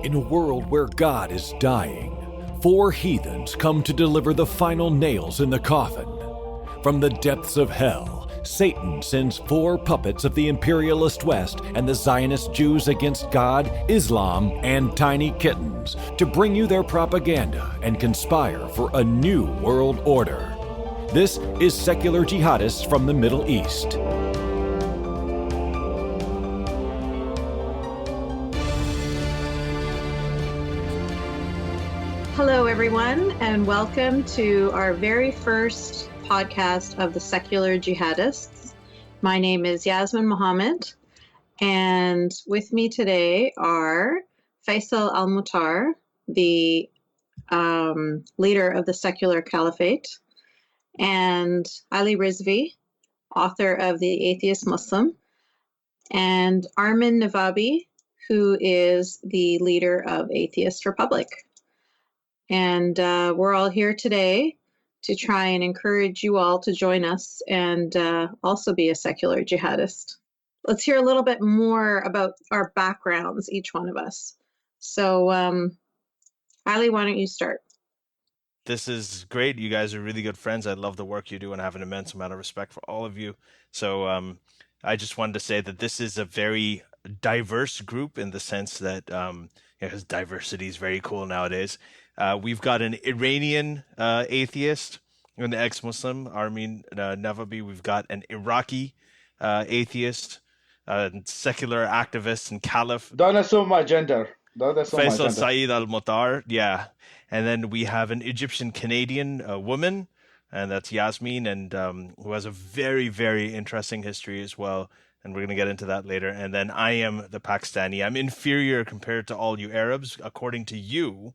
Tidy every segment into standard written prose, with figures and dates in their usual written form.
In a world where God is dying, four heathens come to deliver the final nails in the coffin. From the depths of hell, Satan sends four puppets of the imperialist West and the Zionist Jews against God, Islam, and tiny kittens to bring you their propaganda and conspire for a new world order. This is Secular Jihadists from the Middle East. Hello, everyone, and welcome to our very first podcast of the Secular Jihadists. My name is Yasmin Mohammed, and with me today are Faisal Al-Mutar, the leader of the Secular Caliphate, and Ali Rizvi, author of The Atheist Muslim, and Armin Navabi, who is the leader of Atheist Republic. And we're all here today to try and encourage you all to join us and also be a secular jihadist. Let's hear a little bit more about our backgrounds, each one of us. So, Ali, why don't you start? This is great. You guys are really good friends. I love the work you do and have an immense amount of respect for all of you. So I just wanted to say that this is a very diverse group in the sense that because diversity is very cool nowadays. We've got an Iranian atheist, an ex-Muslim, Armin Navabi. We've got an Iraqi atheist, secular activist and caliph. Don't assume my gender. Faisal Saeed Al-Mutar, yeah. And then we have an Egyptian-Canadian woman, and that's Yasmin, and who has a very, very interesting history as well. And we're going to get into that later. And then I am the Pakistani. I'm inferior compared to all you Arabs, according to you.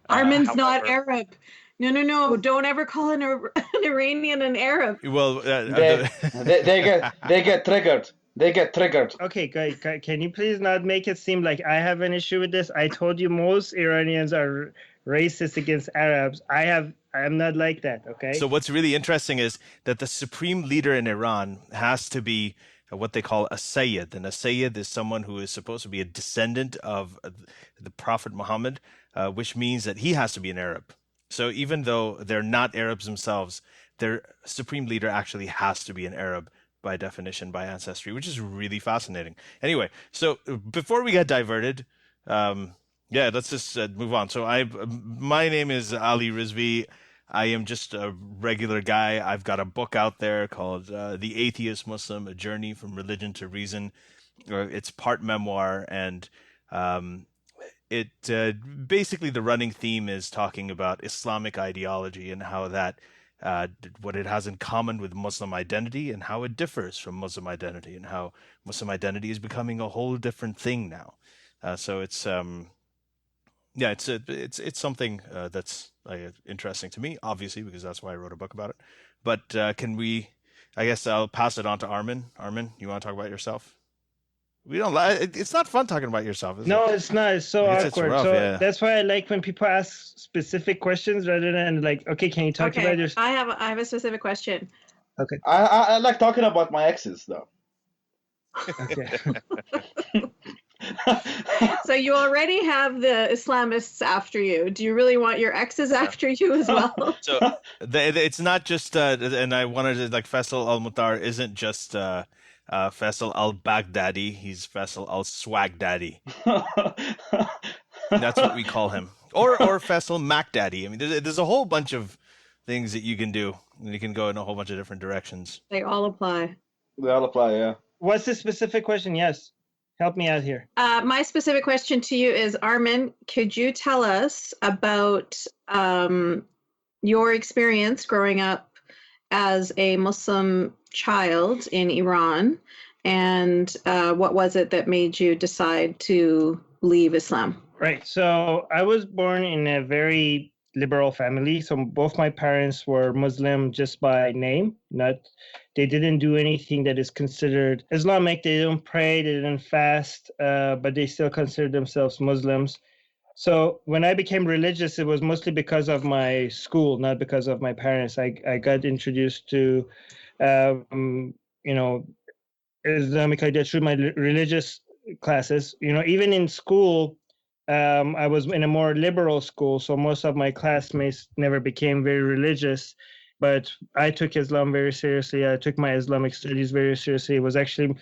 Armin's not Arab. No. Don't ever call an Iranian an Arab. Well, they get triggered. They get triggered. Okay, guys, can you please not make it seem like I have an issue with this? I told you most Iranians are racist against Arabs. I'm not like that, okay? So what's really interesting is that the supreme leader in Iran has to be what they call a Sayyid. And a Sayyid is someone who is supposed to be a descendant of the Prophet Muhammad, which means that he has to be an Arab. So even though they're not Arabs themselves, their supreme leader actually has to be an Arab by definition, by ancestry, which is really fascinating. Anyway, so before we get diverted, let's just move on. So my name is Ali Rizvi. I am just a regular guy. I've got a book out there called The Atheist Muslim, A Journey from Religion to Reason. It's part memoir, and it basically the running theme is talking about Islamic ideology and how that what it has in common with Muslim identity and how it differs from Muslim identity and how Muslim identity is becoming a whole different thing now. So it's it's something that's interesting to me, obviously, because that's why I wrote a book about it. But I guess I'll pass it on to Armin. Armin, you want to talk about yourself? We don't. It's not fun talking about yourself. No, it's not. It's so awkward. Yeah. That's why I like when people ask specific questions rather than like, okay, can you talk about yourself? I have a specific question. Okay. I like talking about my exes, though. Okay. So you already have the Islamists after you. Do you really want your exes after you as well? So it's not just, and I wanted to, like, Faisal Al-Mutar isn't just Faisal Al-Baghdadi. He's Faisal Al-Swag Daddy. That's what we call him. Or Faisal Mac Daddy. I mean, there's a whole bunch of things that you can do. And you can go in a whole bunch of different directions. They all apply. They all apply, yeah. What's the specific question? Yes. Help me out here. My specific question to you is, Armin, could you tell us about your experience growing up as a Muslim child in Iran, and what was it that made you decide to leave Islam? Right. So I was born in a very liberal family. So both my parents were Muslim just by name. They didn't do anything that is considered Islamic. They didn't pray, they didn't fast, but they still considered themselves Muslims. So when I became religious, it was mostly because of my school, not because of my parents. I got introduced to, Islamic idea through my religious classes. Even in school, I was in a more liberal school, so most of my classmates never became very religious. But I took Islam very seriously. I took my Islamic studies very seriously. It was actually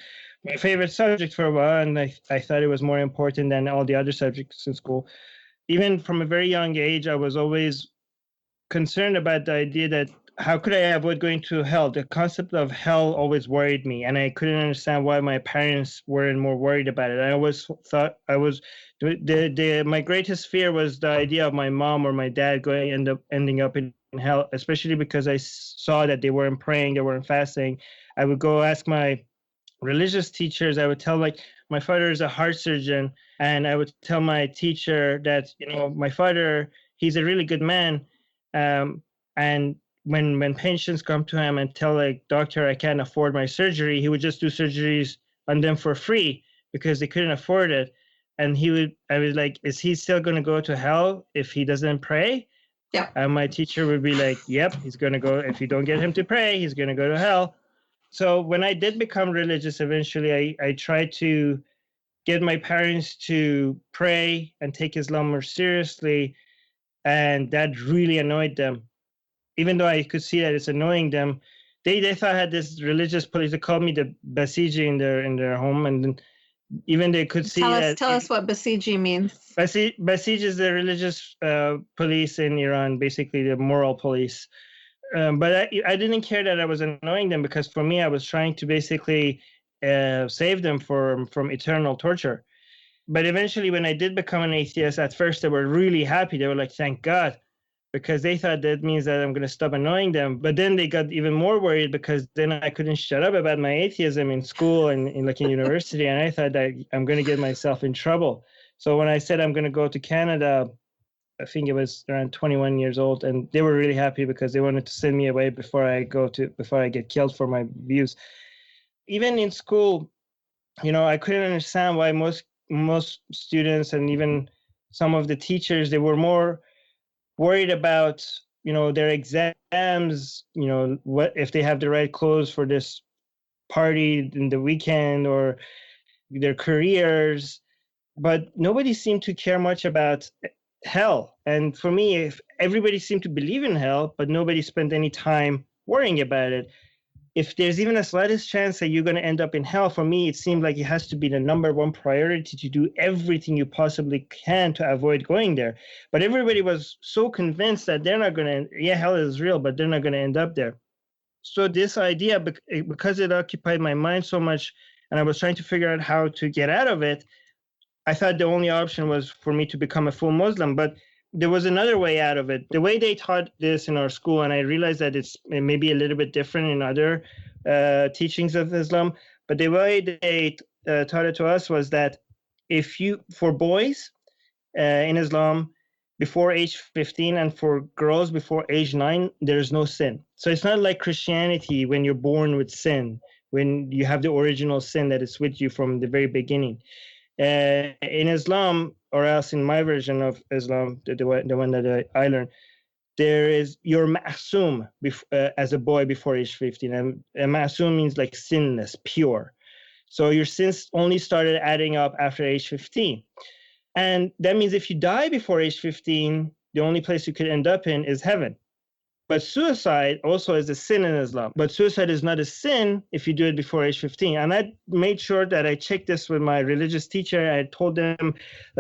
my favorite subject for a while, and I thought it was more important than all the other subjects in school. Even from a very young age, I was always concerned about the idea that how could I avoid going to hell? The concept of hell always worried me, and I couldn't understand why my parents weren't more worried about it. I always thought my greatest fear was the idea of my mom or my dad ending up in hell, especially because I saw that they weren't praying, they weren't fasting. I would go ask my religious teachers. I would tell, like, my father is a heart surgeon, and I would tell my teacher that, my father, he's a really good man, and when patients come to him and tell, like, doctor, I can't afford my surgery, he would just do surgeries on them for free because they couldn't afford it. And I was like, is he still going to go to hell if he doesn't pray? Yeah. And my teacher would be like, yep, he's going to go. If you don't get him to pray, he's going to go to hell. So when I did become religious, eventually I tried to get my parents to pray and take Islam more seriously. And that really annoyed them. Even though I could see that it's annoying them, they thought I had this religious police. They called me the Basiji in their home, and even they could see that. Tell us what Basiji means. Basij is the religious police in Iran, basically the moral police. But I didn't care that I was annoying them, because for me, I was trying to basically save them from eternal torture. But eventually, when I did become an atheist, at first they were really happy. They were like, thank God, because they thought that means that I'm going to stop annoying them. But then they got even more worried, because then I couldn't shut up about my atheism in school and in university. And I thought that I'm going to get myself in trouble. So when I said I'm going to go to Canada, I think it was around 21 years old, and they were really happy because they wanted to send me away before I get killed for my views. Even in school, I couldn't understand why most students and even some of the teachers, they were more worried about, their exams, what if they have the right clothes for this party in the weekend, or their careers, but nobody seemed to care much about hell. And for me, if everybody seemed to believe in hell, but nobody spent any time worrying about it, if there's even a slightest chance that you're going to end up in hell, for me, it seemed like it has to be the number one priority to do everything you possibly can to avoid going there. But everybody was so convinced that they're not going to, hell is real, but they're not going to end up there. So this idea, because it occupied my mind so much, and I was trying to figure out how to get out of it, I thought the only option was for me to become a full Muslim. But there was another way out of it. The way they taught this in our school, and I realized that it may be a little bit different in other teachings of Islam, but the way they taught it to us was that for boys in Islam, before age 15, and for girls before age 9, there's no sin. So it's not like Christianity when you're born with sin, when you have the original sin that is with you from the very beginning. In Islam, or else in my version of Islam, the one that I learned, you're ma'soom as a boy before age 15. And ma'soom means like sinless, pure. So your sins only started adding up after age 15. And that means if you die before age 15, the only place you could end up in is heaven. But suicide also is a sin in Islam. But suicide is not a sin if you do it before age 15. And I made sure that I checked this with my religious teacher. I told them,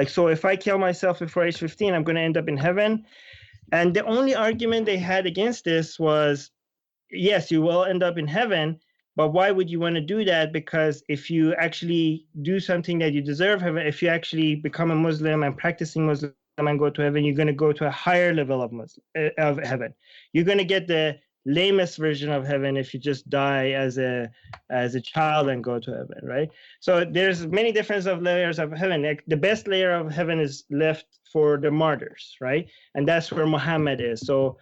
so if I kill myself before age 15, I'm going to end up in heaven. And the only argument they had against this was, yes, you will end up in heaven, but why would you want to do that? Because if you actually do something that you deserve heaven, if you actually become a Muslim and practicing Muslim and go to heaven, you're going to go to a higher level of heaven. You're going to get the lamest version of heaven if you just die as a child and go to heaven, right? So there's many different layers of heaven. Like the best layer of heaven is left for the martyrs, right? And that's where Muhammad is. So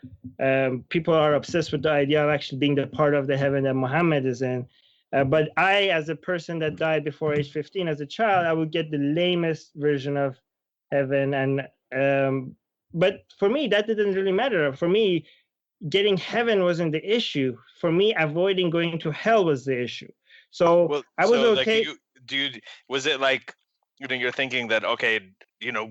people are obsessed with the idea of actually being the part of the heaven that Muhammad is in. But I, as a person that died before age 15 as a child, I would get the lamest version of heaven. And but for me, that didn't really matter. For me, getting heaven wasn't the issue. For me, avoiding going to hell was the issue. So I was okay. Dude, was it like you're thinking that, okay,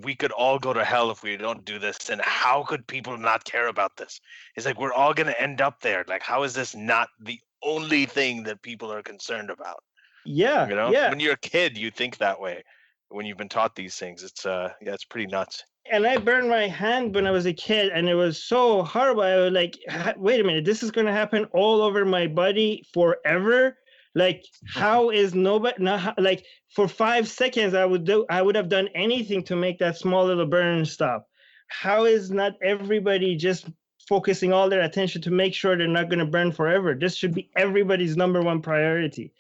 we could all go to hell if we don't do this, and how could people not care about this? It's like we're all going to end up there. Like, how is this not the only thing that people are concerned about? Yeah, When you're a kid, you think that way. When you've been taught these things, it's pretty nuts. And I burned my hand when I was a kid, and it was so horrible. I was like, wait a minute, this is going to happen all over my body forever? Like, how is nobody, not, like, for 5 seconds, I would have done anything to make that small little burn stop. How is not everybody just focusing all their attention to make sure they're not going to burn forever? This should be everybody's number one priority.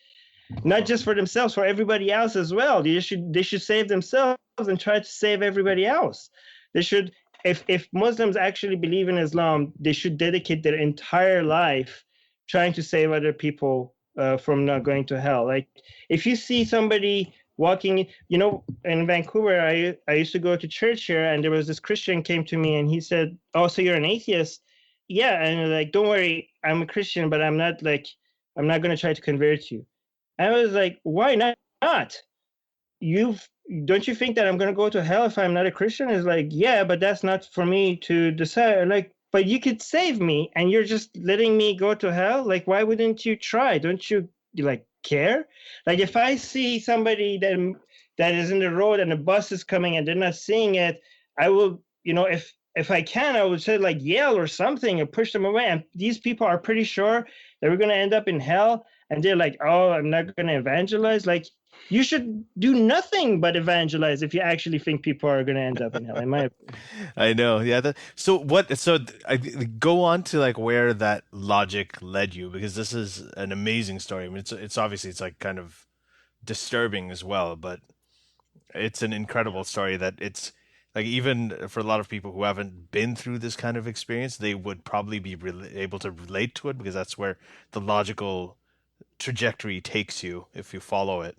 Not just for themselves, for everybody else as well. They should save themselves and try to save everybody else. They should, if Muslims actually believe in Islam, they should dedicate their entire life trying to save other people from not going to hell. Like, if you see somebody walking, in Vancouver, I used to go to church here, and there was this Christian came to me, and he said, "Oh, so you're an atheist?" Yeah, and like, don't worry, I'm a Christian, but I'm not going to try to convert you. I was like, why not? Don't you think that I'm going to go to hell if I'm not a Christian? It's like, yeah, but that's not for me to decide. Like, but you could save me, and you're just letting me go to hell? Like, why wouldn't you try? Don't you care? Like, if I see somebody that is in the road and the bus is coming and they're not seeing it, I will, if I can, I would say, like, yell or something or push them away. And these people are pretty sure that we're going to end up in hell. And they're like, oh, I'm not going to evangelize. Like, you should do nothing but evangelize if you actually think people are going to end up in hell. In my opinion. I know. Yeah. So I go on to like where that logic led you, because this is an amazing story. I mean, it's obviously, it's like kind of disturbing as well, but it's an incredible story that it's like, even for a lot of people who haven't been through this kind of experience, they would probably be able to relate to it, because that's where the logical trajectory takes you if you follow it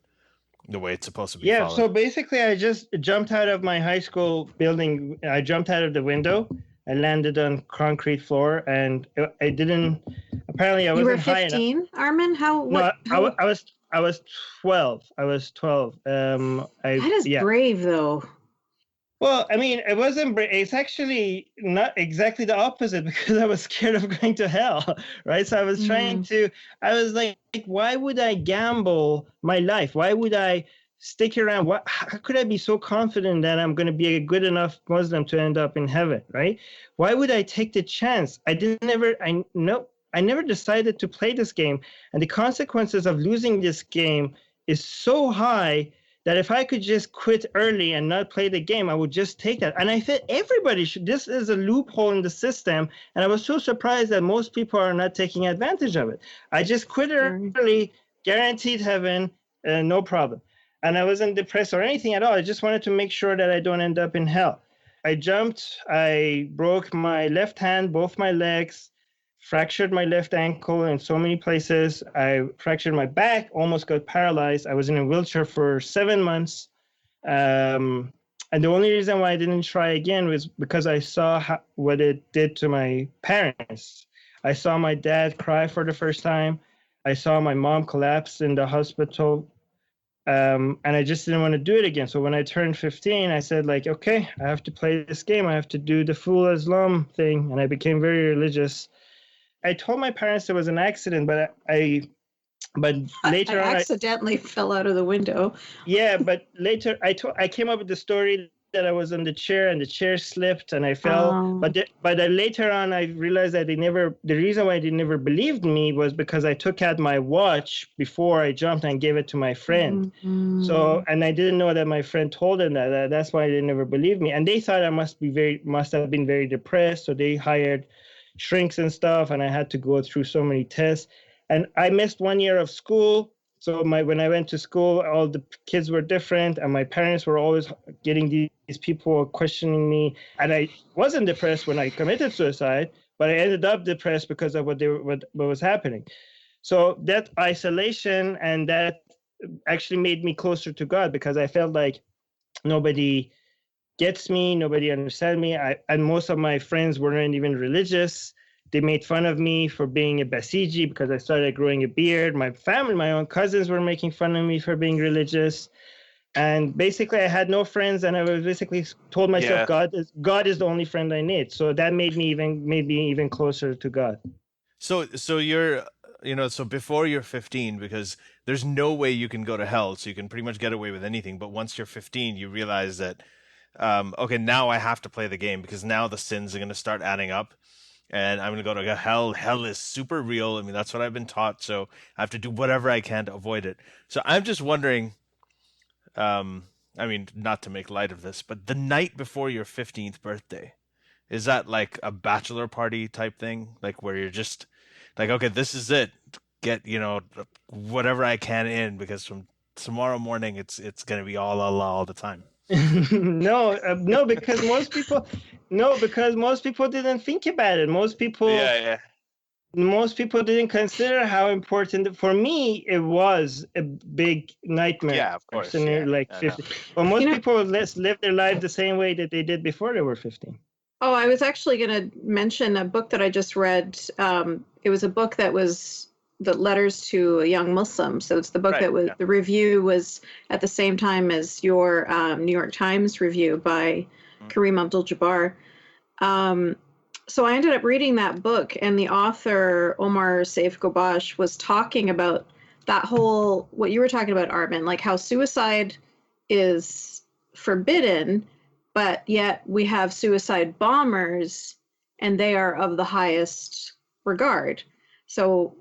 the way it's supposed to be followed. So basically I just jumped out of my high school building. I jumped out of the window. I landed on concrete floor, and I didn't, apparently I wasn't high enough. You were 15, Armin? I was 12. I was 12. That is brave, though. Well, I mean, it wasn't brave. It's actually not exactly the opposite, because I was scared of going to hell, right? So I was I was like, why would I gamble my life? Why would I stick around? How could I be so confident that I'm going to be a good enough Muslim to end up in heaven, right? Why would I take the chance? I never decided to play this game. And the consequences of losing this game is so high that if I could just quit early and not play the game, I would just take that. And I thought everybody should. This is a loophole in the system. And I was so surprised that most people are not taking advantage of it. I just quit early, guaranteed heaven, no problem. And I wasn't depressed or anything at all. I just wanted to make sure that I don't end up in hell. I jumped. I broke my left hand, both my legs, fractured my left ankle in so many places. I fractured my back, almost got paralyzed. I was in a wheelchair for 7 months. And the only reason why I didn't try again was because I saw what it did to my parents. I saw my dad cry for the first time. I saw my mom collapse in the hospital. And I just didn't want to do it again. So when I turned 15, I said, like, okay, I have to play this game. I have to do the full Islam thing. And I became very religious. I told my parents it was an accident, but later I accidentally fell out of the window. Yeah, but later I came up with the story that I was on the chair and the chair slipped and I fell. But later on I realized that the reason why they never believed me was because I took out my watch before I jumped and gave it to my friend. Mm-hmm. So, and I didn't know that my friend told them that. That's why they never believed me. And they thought I must have been very depressed. So they hired shrinks and stuff, and I had to go through so many tests. And I missed 1 year of school. So when I went to school, all the kids were different, and my parents were always getting these people questioning me. And I wasn't depressed when I committed suicide, but I ended up depressed because of what was happening. So that isolation and that actually made me closer to God, because I felt like nobody gets me, nobody understands me. And most of my friends weren't even religious. They made fun of me for being a Basiji because I started growing a beard. My family, my own cousins were making fun of me for being religious. And basically, I had no friends, and I was basically told myself, God is the only friend I need. So that made me even closer to God. So you're, so before you're 15, because there's no way you can go to hell, so you can pretty much get away with anything. But once you're 15, you realize that, okay, now I have to play the game, because now the sins are going to start adding up, and I'm going to go to hell. Hell is super real. I mean, that's what I've been taught, so I have to do whatever I can to avoid it. So I'm just wondering, I mean, not to make light of this, but the night before your 15th birthday, is that like a bachelor party type thing? Like where you're just like, okay, this is it. Get, whatever I can in, because from tomorrow morning it's going to be all Allah all the time. No, because most people didn't think about it. Most people didn't consider how important. For me, it was a big nightmare. Yeah, of course. Like 50. But most people live their life the same way that they did before they were 15. Oh, I was actually going to mention a book that I just read. It was a book that was the Letters to a Young Muslim. So it's the book that was, the review was at the same time as your New York Times review by Kareem Abdul-Jabbar. So I ended up reading that book, and the author, Omar Saif Gobash, was talking about that whole, what you were talking about, Armin, like how suicide is forbidden, but yet we have suicide bombers, and they are of the highest regard. So,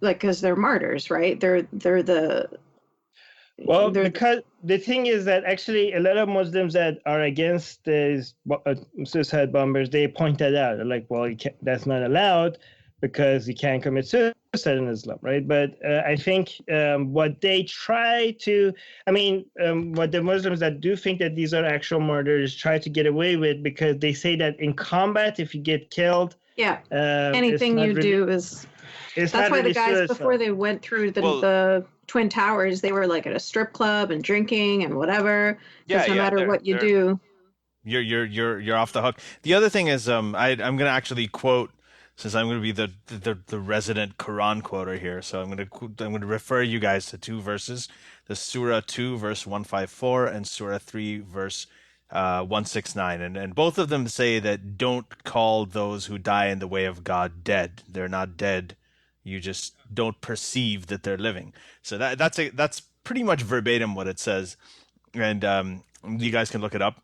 because they're martyrs, right? Because the thing is that actually a lot of Muslims that are against these suicide bombers, they point that out. They're like, well, that's not allowed because you can't commit suicide in Islam, right? But I think what they try to, what the Muslims that do think that these are actual murders try to get away with, because they say that in combat, if you get killed, anything you do is. That's why really the guys suicide. Before they went through the Twin Towers, they were like at a strip club and drinking and whatever. Because no matter what you do, you're off the hook. The other thing is, I'm going to actually quote, since I'm going to be the resident Quran quoter here. So I'm going to refer you guys to two verses: the Surah 2 verse 154 and Surah 3 verse 169, and both of them say that don't call those who die in the way of God dead. They're not dead. You just don't perceive that they're living. So that's pretty much verbatim what it says, and you guys can look it up.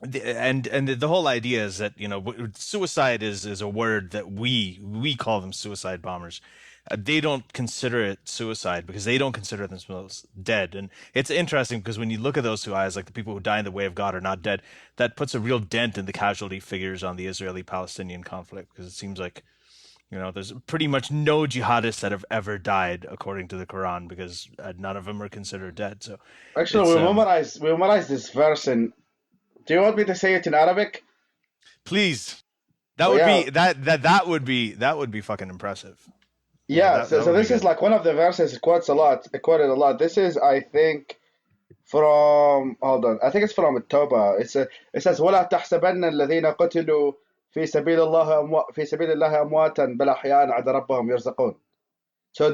And the whole idea is that suicide is a word that we call them suicide bombers. They don't consider it suicide because they don't consider themselves dead. And it's interesting because when you look at those two eyes, like the people who die in the way of God are not dead, that puts a real dent in the casualty figures on the Israeli-Palestinian conflict, because it seems like there's pretty much no jihadists that have ever died according to the Quran, because none of them are considered dead. So actually, we memorize this verse. And do you want me to say it in Arabic? Please. That would be fucking impressive. Yeah. So this is like one of the verses quoted a lot. This is, I think, from I think it's from At-Tawbah. It says ولا تحسبن الذين قتلوا في سبيل الله أمواتا بل أحياء عند ربهم يرزقون. So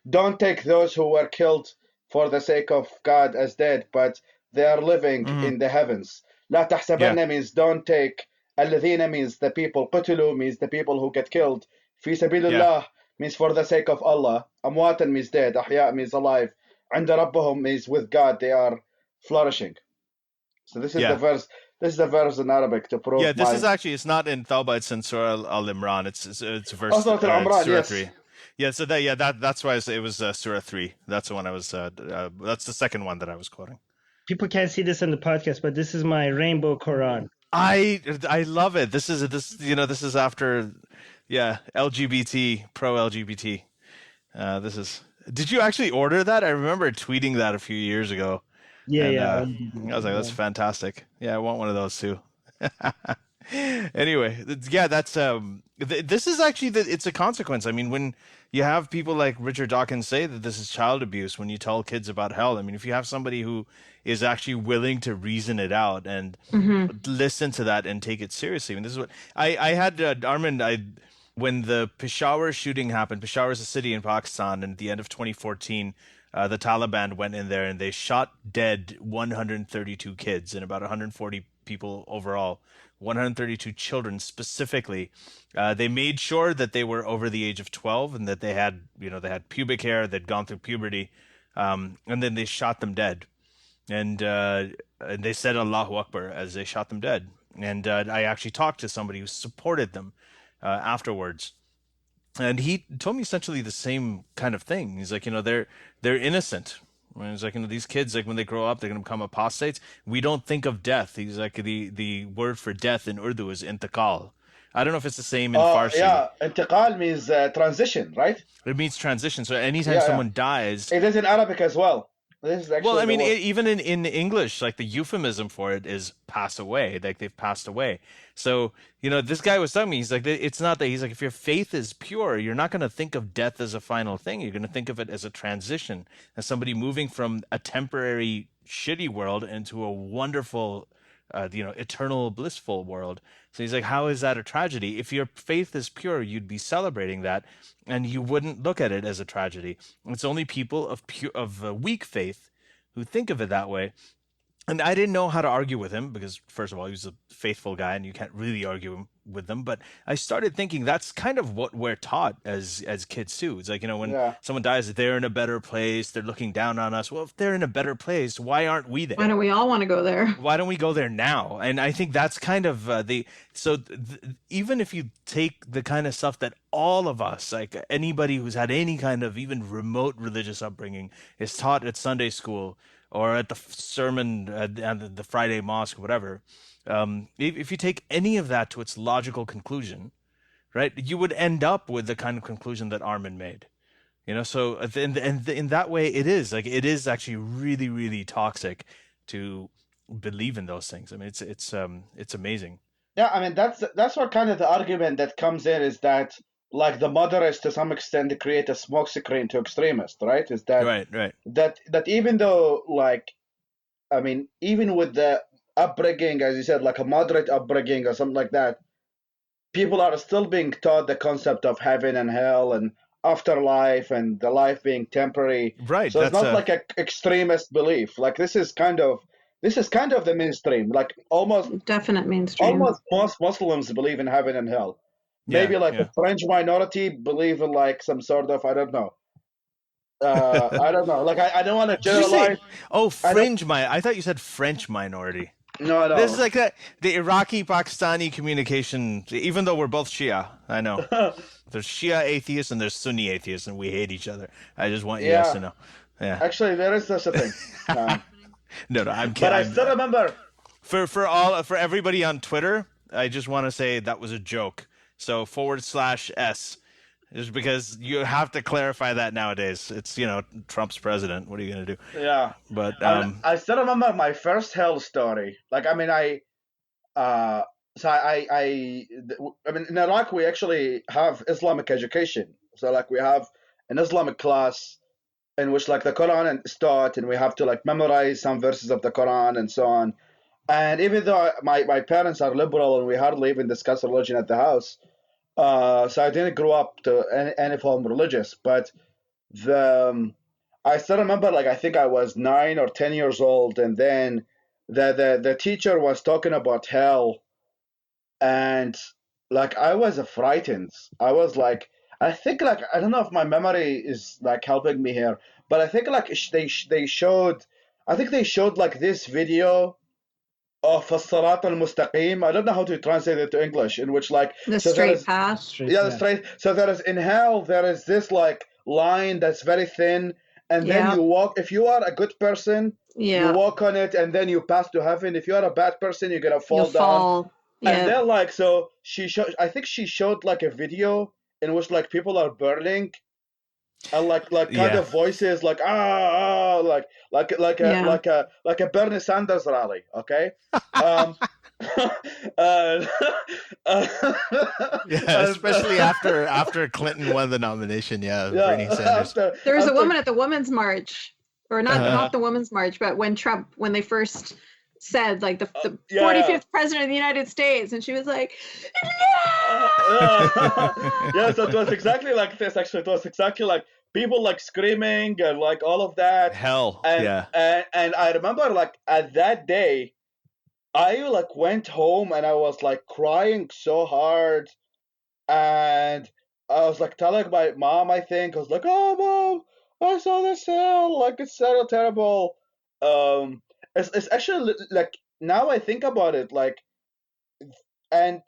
don't take those who were killed for the sake of God as dead, but they are living in the heavens. لا تحسبن means don't take. الذين means the people. قتلوا means the people who get killed. في سبيل الله means for the sake of Allah. أمواتا means dead. أحياء means alive. عند ربهم means with God they are flourishing. So this is the verse. This is the verse in Arabic to prove. Yeah, this is actually, it's not in Tawbah, it's in Surah Al-Imran. It's verse Imran, Surah yes. 3. Yeah, so that's why it was Surah 3. That's the one I was. That's the second one that I was quoting. People can't see this on the podcast, but this is my rainbow Quran. I love it. This is after, LGBT, pro LGBT. This is. Did you actually order that? I remember tweeting that a few years ago. I was like, that's fantastic. Yeah, I want one of those too. Anyway, that's this is actually it's a consequence. I mean, when you have people like Richard Dawkins say that this is child abuse, when you tell kids about hell, I mean, if you have somebody who is actually willing to reason it out and listen to that and take it seriously. I mean, this is what I had Armin. When the Peshawar shooting happened, Peshawar is a city in Pakistan, and at the end of 2014, the Taliban went in there and they shot dead 132 kids and about 140 people overall, 132 children specifically. They made sure that they were over the age of 12 and that they had pubic hair, they'd gone through puberty, and then they shot them dead. And they said Allahu Akbar as they shot them dead. And I actually talked to somebody who supported them afterwards. And he told me essentially the same kind of thing. He's like, they're innocent. And he's like, these kids, like when they grow up, they're going to become apostates. We don't think of death. He's like, the word for death in Urdu is intiqal. I don't know if it's the same in Farsi. Yeah, intiqal means transition, right? It means transition. So anytime someone dies... It is in Arabic as well. Well, I mean, even in English, like the euphemism for it is pass away. Like they've passed away. So, this guy was telling me, he's like, it's not that. He's like, if your faith is pure, you're not going to think of death as a final thing. You're going to think of it as a transition, as somebody moving from a temporary shitty world into a wonderful, eternal blissful world. So he's like, how is that a tragedy? If your faith is pure, you'd be celebrating that, and you wouldn't look at it as a tragedy. It's only people of weak faith who think of it that way. And I didn't know how to argue with him because, first of all, he was a faithful guy and you can't really argue with them. But I started thinking that's kind of what we're taught as kids too. It's like, when someone dies, they're in a better place. They're looking down on us. Well, if they're in a better place, why aren't we there? Why don't we all want to go there? Why don't we go there now? And I think that's kind of even if you take the kind of stuff that all of us, like anybody who's had any kind of even remote religious upbringing, is taught at Sunday school, or at the sermon at the Friday mosque, whatever, if you take any of that to its logical conclusion, right, you would end up with the kind of conclusion that Armin made. So in that way, it is actually really, really toxic to believe in those things. I mean, it's amazing. Yeah, I mean, that's what kind of the argument that comes in is that, like, the moderates to some extent create a smokescreen to extremists, right? Is that right? That even though, like, I mean, even with the upbringing, as you said, like a moderate upbringing or something like that, people are still being taught the concept of heaven and hell and afterlife and the life being temporary. Right. So it's not like an extremist belief. Like this is kind of the mainstream. Like almost definite mainstream. Almost most Muslims believe in heaven and hell. Maybe the French minority believe in like some sort of, I don't know. I don't know. Like I don't want to generalize. I thought you said French minority. No. This is like the Iraqi-Pakistani communication, even though we're both Shia. I know. There's Shia atheists and there's Sunni atheists, and we hate each other. I just want you guys to know. Yeah. Actually, there is such a thing. No, I'm kidding. But I still remember. For everybody on Twitter, I just want to say that was a joke. So /S, just because you have to clarify that nowadays. It's Trump's president. What are you gonna do? Yeah. But I still remember my first hell story. Like I mean I mean in Iraq we actually have Islamic education. So like we have an Islamic class in which like the Quran is taught, and we have to like memorize some verses of the Quran and so on. And even though my parents are liberal and we hardly even discuss religion at the house, so I didn't grow up to any form religious. But I still remember, like I think I was 9 or 10 years old, and then the teacher was talking about hell, and like I was frightened. I was like, I think like I don't know if my memory is like helping me here, but I think like they showed like this video of As-Sirat al-Mustaqim. I don't know how to translate it to English, in which like the straight path. The straight. So there is in hell, there is this like line that's very thin, and then you walk. If you are a good person, you walk on it, and then you pass to heaven. If you are a bad person, you're gonna fall down. Yeah. And then like so I think she showed like a video in which like people are burning. And like kind of voices like like a Bernie Sanders rally, okay? Especially after Clinton won the nomination, Bernie Sanders. There was a woman at the Women's March, or not the Women's March, but when they first said like the 45th president of the United States, and she was like, so it was exactly like this. Actually, it was exactly like people like screaming and like all of that. Hell, And yeah. and I remember like at that day, I like went home and I was like crying so hard, and I was like telling my mom, I think I was like, "Oh, mom, I saw this hell, like it's so terrible." It's actually like now I think about it, like, and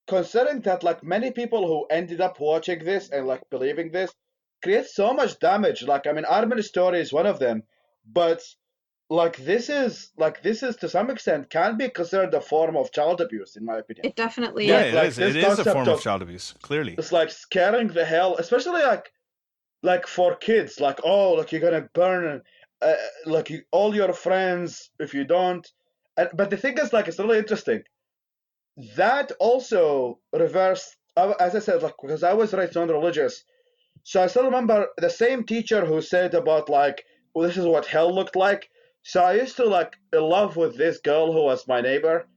considering that like many people who ended up watching this and like believing this create so much damage. Like, I mean, Armin's story is one of them, but this is to some extent can be considered a form of child abuse, in my opinion. It definitely Yeah, is. it is. This It is a form of concept child abuse, clearly. it's like scaring the hell, especially like for kids, like, oh, like you're gonna burn like all your friends if you don't. But the thing is, like, it's really interesting that also reversed, as I said, like, because I was raised non-religious, so I still remember the same teacher who said about like, well, this is what hell looked like. So I used to like in love with this girl who was my neighbor.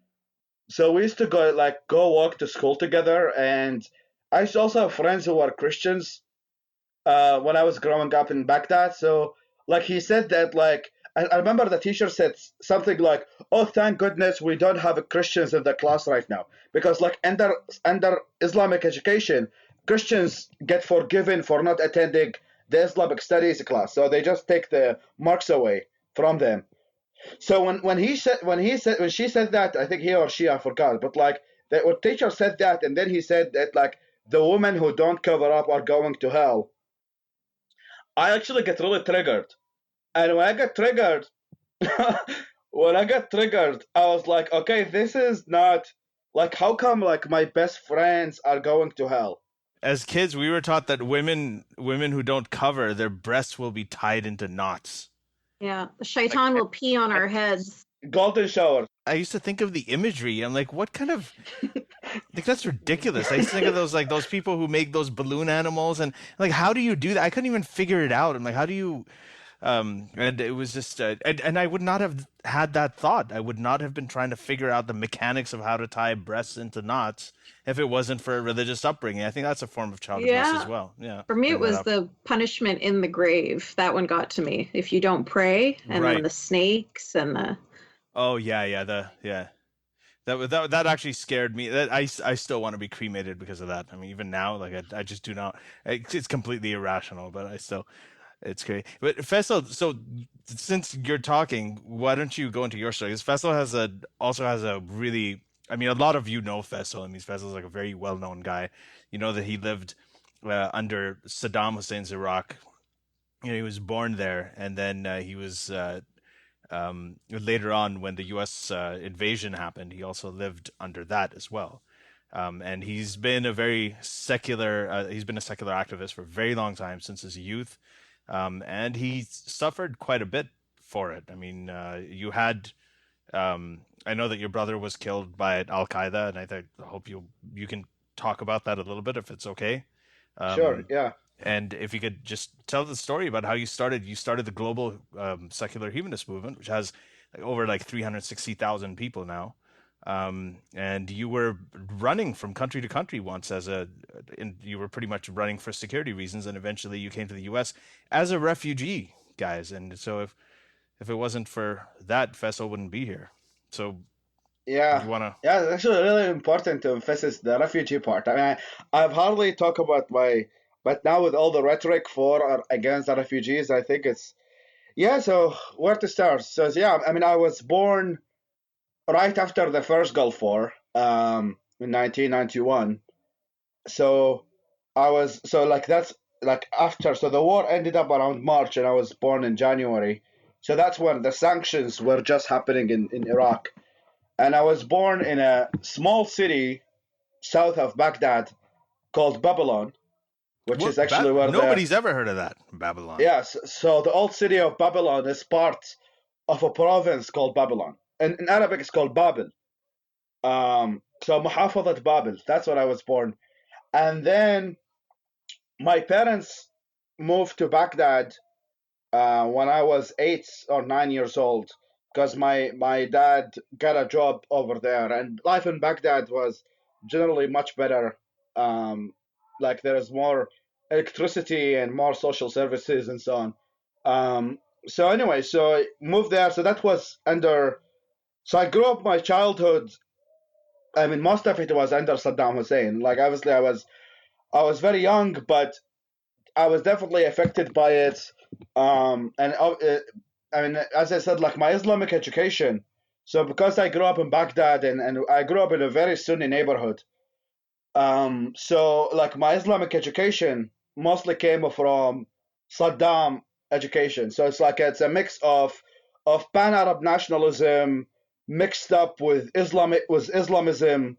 So we used to go walk to school together, and I used to also have friends who were Christians when I was growing up in Baghdad. So like he said that like I remember the teacher said something like, "Oh, thank goodness we don't have Christians in the class right now, because like under Islamic education, Christians get forgiven for not attending the Islamic studies class, so they just take the marks away from them." So when she said that, I think he or she, I forgot, but like the teacher said that, and then he said that like the women who don't cover up are going to hell. I actually get really triggered, and when I got triggered, I was like, okay, this is not like, how come like my best friends are going to hell? As kids, we were taught that women who don't cover their breasts will be tied into knots. Yeah, the shaitan will pee on our heads. Golden shower. I used to think of the imagery. I'm like, what kind of like, that's ridiculous. I used to think of those people who make those balloon animals, and like, how do you do that? I couldn't even figure it out. I'm like, how do you and it was just and I would not have had that thought. I would not have been trying to figure out the mechanics of how to tie breasts into knots if it wasn't for a religious upbringing. I think that's a form of child abuse as well. Yeah. For me, it was the punishment in the grave. That one got to me. If you don't pray, and then the snakes and the. Oh yeah. That actually scared me. That I still want to be cremated because of that. I mean, even now, like I just do not. It's completely irrational, but I still. It's great. But Faisal, so since you're talking, why don't you go into your story? Because Faisal also has a really, I mean, a lot of you know Faisal. I mean, Faisal's like a very well-known guy. You know that he lived under Saddam Hussein's Iraq. You know, he was born there, and then he was later on when the U.S. Invasion happened. He also lived under that as well. And he's been a very secular. He's been a secular activist for a very long time, since his youth. And he suffered quite a bit for it. I mean, you had, I know that your brother was killed by Al Qaeda, and I hope you can talk about that a little bit if it's okay. Sure, yeah. And if you could just tell the story about how you started the global secular humanist movement, which has over like 360,000 people now. And you were running from country to country once you were pretty much running for security reasons, and eventually you came to the U.S. as a refugee, guys. And so if it wasn't for that, Faisal wouldn't be here. So yeah, it's actually really important to emphasize the refugee part. I mean, I've hardly talked about but now with all the rhetoric for or against the refugees, I think it's So where to start? So I mean, I was born right after the first Gulf War, in 1991. So that's like after. So the war ended up around March, and I was born in January. So that's when the sanctions were just happening in Iraq. And I was born in a small city south of Baghdad called Babylon, which is actually where nobody's ever heard of that, Babylon. Yes. So the old city of Babylon is part of a province called Babylon. In Arabic, it's called Babel. So Muhafazat Babel, that's where I was born. And then my parents moved to Baghdad when I was 8 or 9 years old, because my dad got a job over there, and life in Baghdad was generally much better. Like there is more electricity and more social services and so on. So anyway, so I moved there. So that was under. So I grew up my childhood. I mean, most of it was under Saddam Hussein. Like obviously, I was very young, but I was definitely affected by it. And I mean, as I said, like my Islamic education. So because I grew up in Baghdad and I grew up in a very Sunni neighborhood. So like my Islamic education mostly came from Saddam education. So it's a mix of pan-Arab nationalism mixed up with Islamism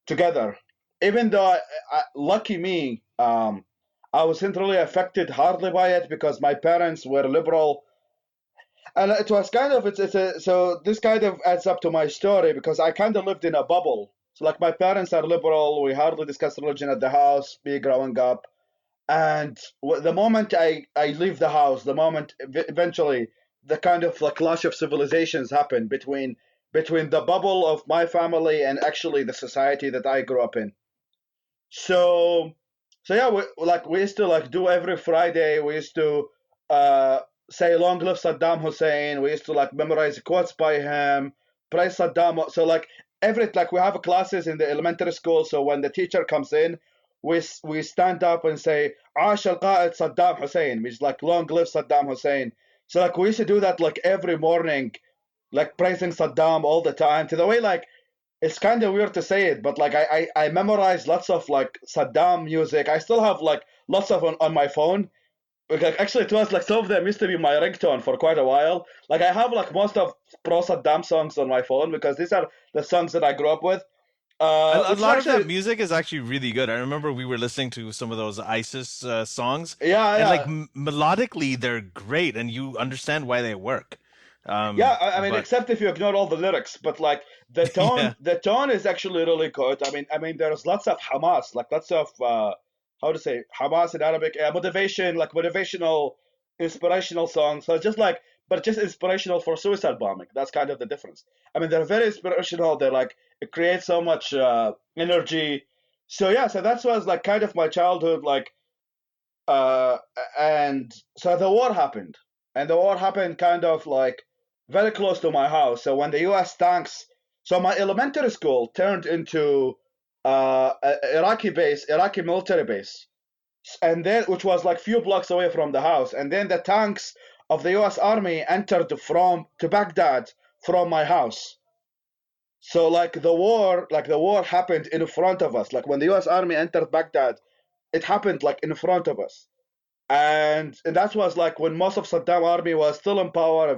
together. Even though lucky me, I wasn't really affected hardly by it because my parents were liberal, and it was kind of so this kind of adds up to my story because I kind of lived in a bubble. So like my parents are liberal, we hardly discuss religion at the house, me growing up, and the moment I leave the house, the moment eventually the kind of like clash of civilizations happen between the bubble of my family and actually the society that I grew up in. So yeah, we used to like do every Friday. We used to say "Long live Saddam Hussein." We used to like memorize quotes by him, praise Saddam. So like we have classes in the elementary school. So when the teacher comes in, we stand up and say "Ash al-Qa'id Saddam Hussein," which is like "Long live Saddam Hussein." So like we used to do that like every morning, like praising Saddam all the time. To the way like it's kind of weird to say it, but like I memorized lots of like Saddam music. I still have like lots of on my phone. Like, actually, it was like some of them used to be my ringtone for quite a while. Like I have like most of pro Saddam songs on my phone because these are the songs that I grew up with. A lot of that music is actually really good. I remember we were listening to some of those ISIS songs. Yeah, and yeah. like melodically, they're great, and you understand why they work. Yeah, I mean, except if you ignore all the lyrics, but like the tone, Yeah. the tone is actually really good. I mean, there's lots of Hamas, like lots of how to say Hamas in Arabic, motivation, like motivational, inspirational songs. So just like, but just inspirational for suicide bombing. That's kind of the difference. I mean, they're very inspirational. They're like it creates so much energy. So yeah, so that was like kind of my childhood, like, and so the war happened, and the war happened kind of like very close to my house. So when the U.S. tanks, so my elementary school turned into Iraqi military base, and then which was like few blocks away from the house. And then the tanks of the U.S. Army entered to Baghdad from my house. So like the war happened in front of us. Like when the U.S. Army entered Baghdad, it happened like in front of us. And that was like when most of Saddam army was still in power.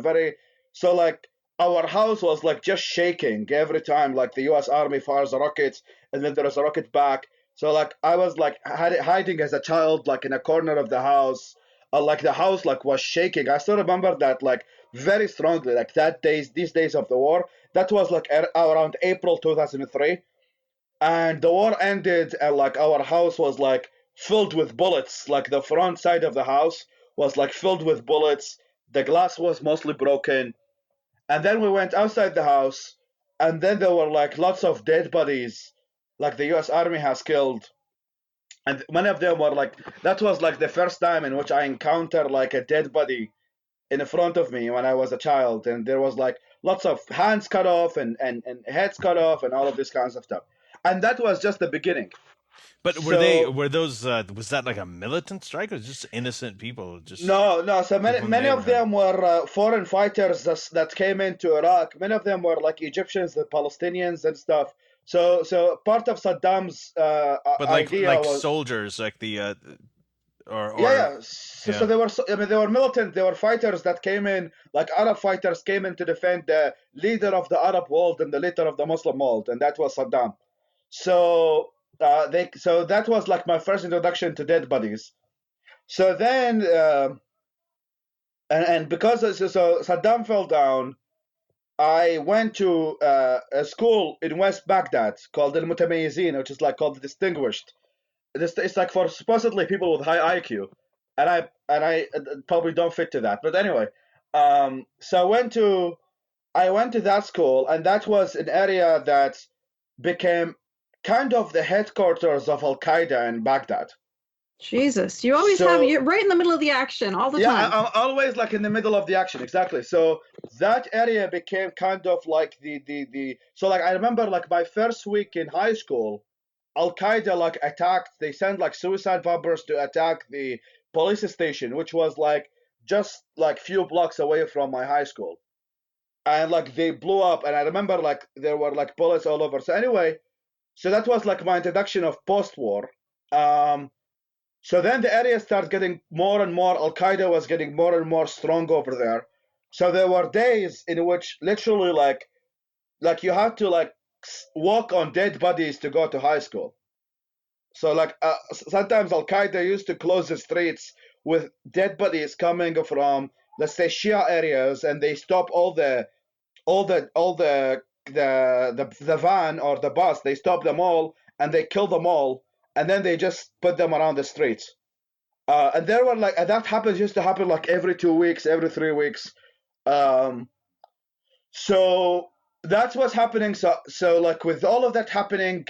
So like our house was like just shaking every time like the U.S. Army fires rockets, and then there was a rocket back. So like I was like hiding as a child like in a corner of the house, like the house like was shaking. I still remember that like very strongly, like these days of the war. That was like around April 2003, and the war ended, and like our house was like filled with bullets. Like the front side of the house was like filled with bullets. The glass was mostly broken. And then we went outside the house, and then there were like lots of dead bodies, like the U.S. Army has killed. And many of them were like, that was like the first time in which I encountered like a dead body in front of me when I was a child. And there was like lots of hands cut off and heads cut off and all of this kinds of stuff. And that was just the beginning. But were those was that like a militant strike or just innocent people? Just no. So many of them were foreign fighters that came into Iraq. Many of them were like Egyptians, the Palestinians and stuff. So part of Saddam's but like idea was soldiers, like the yeah. So they were. I mean, they were militant. They were fighters that came in, like Arab fighters came in to defend the leader of the Arab world and the leader of the Muslim world, and that was Saddam. So so that was like my first introduction to dead bodies. So then and because so Saddam fell down, I went to a school in West Baghdad called Al Mutamayizin, which is like called the Distinguished. It's like for supposedly people with high IQ, and I probably don't fit to that. But anyway, so I went to that school, and that was an area that became kind of the headquarters of Al Qaeda in Baghdad. Jesus, you always you're right in the middle of the action all the time. Yeah, I'm always like in the middle of the action, exactly. So that area became kind of like the so like I remember like my first week in high school, Al-Qaeda like attacked, they sent like suicide bombers to attack the police station, which was like just like few blocks away from my high school. And like they blew up, and I remember like there were like bullets all over. So anyway, so that was like my introduction of post-war. So then the area started getting more and more, Al-Qaeda was getting more and more strong over there. So there were days in which literally like you had to like walk on dead bodies to go to high school. So like sometimes Al-Qaeda used to close the streets with dead bodies coming from, let's say, Shia areas, and they stop all the van or the bus, they stop them all and they kill them all, and then they just put them around the streets. And there were like, and that used to happen like every 2 weeks, every 3 weeks. So that's what's happening. So like with all of that happening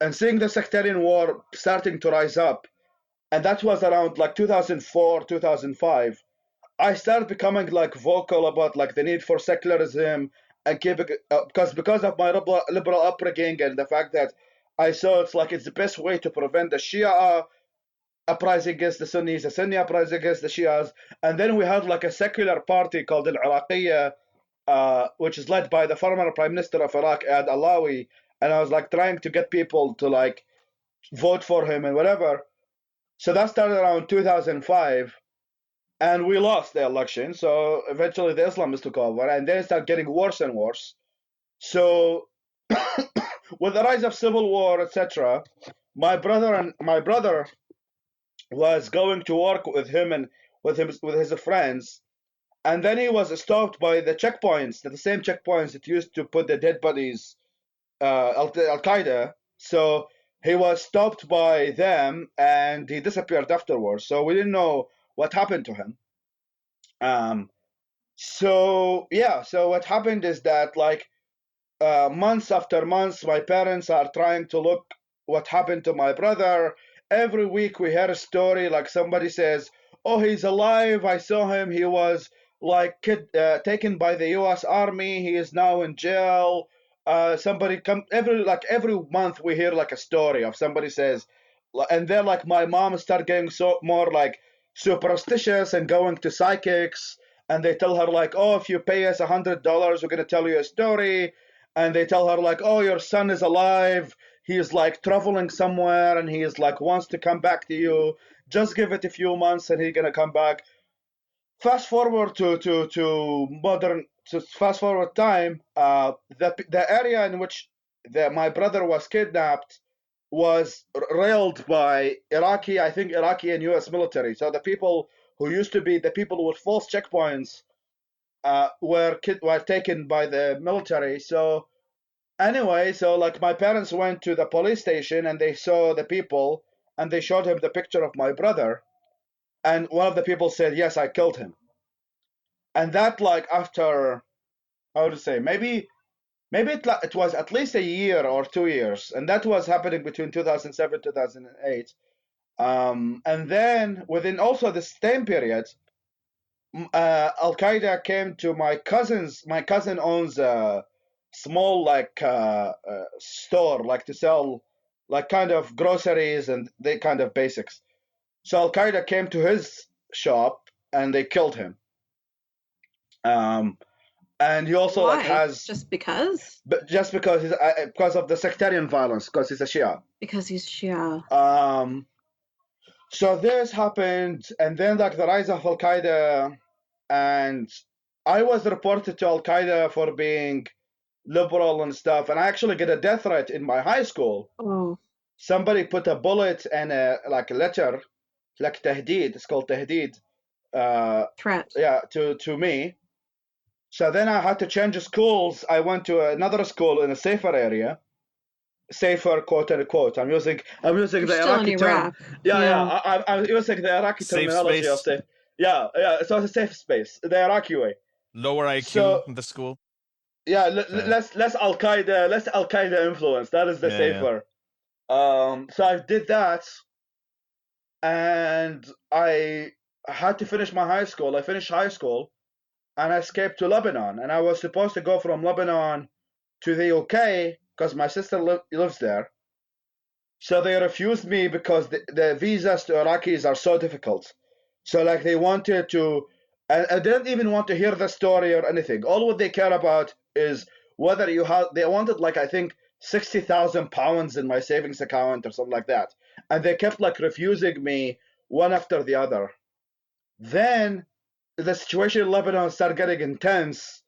and seeing the sectarian war starting to rise up, and that was around like 2004, 2005, I started becoming like vocal about like the need for secularism and keeping, because of my liberal upbringing and the fact that I saw it's the best way to prevent the Shia uprising against the Sunnis, the Sunni uprising against the Shias. And then we had like a secular party called Al-Iraqiyya, which is led by the former Prime Minister of Iraq, Ad Alawi. And I was like trying to get people to like vote for him and whatever. So that started around 2005. And we lost the election. So eventually the Islamists took over, and then it started getting worse and worse. So with the rise of civil war, etc., my brother was going to work with him and with his friends, and then he was stopped by the checkpoints, the same checkpoints that used to put the dead bodies, Al-Qaeda. So he was stopped by them, and he disappeared afterwards. So we didn't know what happened to him. So what happened is that like months after months, my parents are trying to look what happened to my brother. Every week we hear a story, like somebody says, oh, he's alive, I saw him, he was like taken by the US Army, he is now in jail. Somebody every month we hear like a story of somebody says, and then like my mom started getting more like superstitious and going to psychics, and they tell her like, oh, if you pay us $100, we're going to tell you a story. And they tell her like, oh, your son is alive, he is like traveling somewhere, and he is like wants to come back to you, just give it a few months and he's going to come back. Fast forward to fast forward time, the area in which my brother was kidnapped was railed by Iraqi and US military. So the people who used to be the people with false checkpoints were taken by the military. So anyway, so like my parents went to the police station and they saw the people and they showed him the picture of my brother, and one of the people said, yes, I killed him. And that like after, I would say maybe it was at least a year or 2 years, and that was happening between 2007 2008. And then within also the same period, Al-Qaeda came to my cousin's. My cousin owns a small like store, like to sell like kind of groceries and they kind of basics. So Al-Qaeda came to his shop and they killed him. And he also Why? like has just because because of the sectarian violence, because he's a Shia. Because he's Shia. So this happened, and then like the rise of Al-Qaeda, and I was reported to Al-Qaeda for being liberal and stuff, and I actually get a death threat in my high school. Oh. Somebody put a bullet and a letter, like tahdeed, it's called tahdeed. Threat. Yeah, to me. So then I had to change schools. I went to another school in a safer area. Safer, quote unquote. I'm using You're the still Iraqi in term. Iraq. I'm using the Iraqi Safe terminology space. of safe. Yeah. So it's a safe space, the Iraqi way. Lower IQ So- in the school. Yeah, less Al-Qaeda influence. That is the Yeah, safer. So I did that, and I had to finish my high school. I finished high school, and I escaped to Lebanon. And I was supposed to go from Lebanon to the UK because my sister lives there. So they refused me because the visas to Iraqis are so difficult. So like they wanted to, and I didn't even want to hear the story or anything. All what they care about is whether you have. They wanted like I think £60,000 in my savings account or something like that, and they kept like refusing me one after the other. Then the situation in Lebanon started getting intense,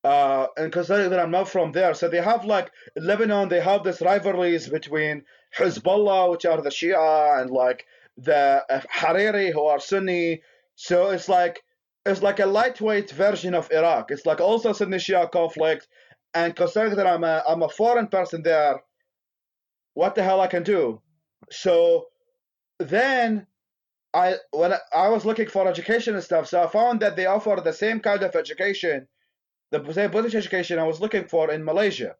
and considering that I'm not from there, so they have like in Lebanon they have this rivalries between Hezbollah, which are the Shia, and like the Hariri, who are Sunni. So it's like a lightweight version of Iraq. It's like also Sunni Shia conflict, and considering that I'm a foreign person there, what the hell I can do? So then when I was looking for education and stuff, so I found that they offer the same kind of education, the same British education I was looking for in Malaysia.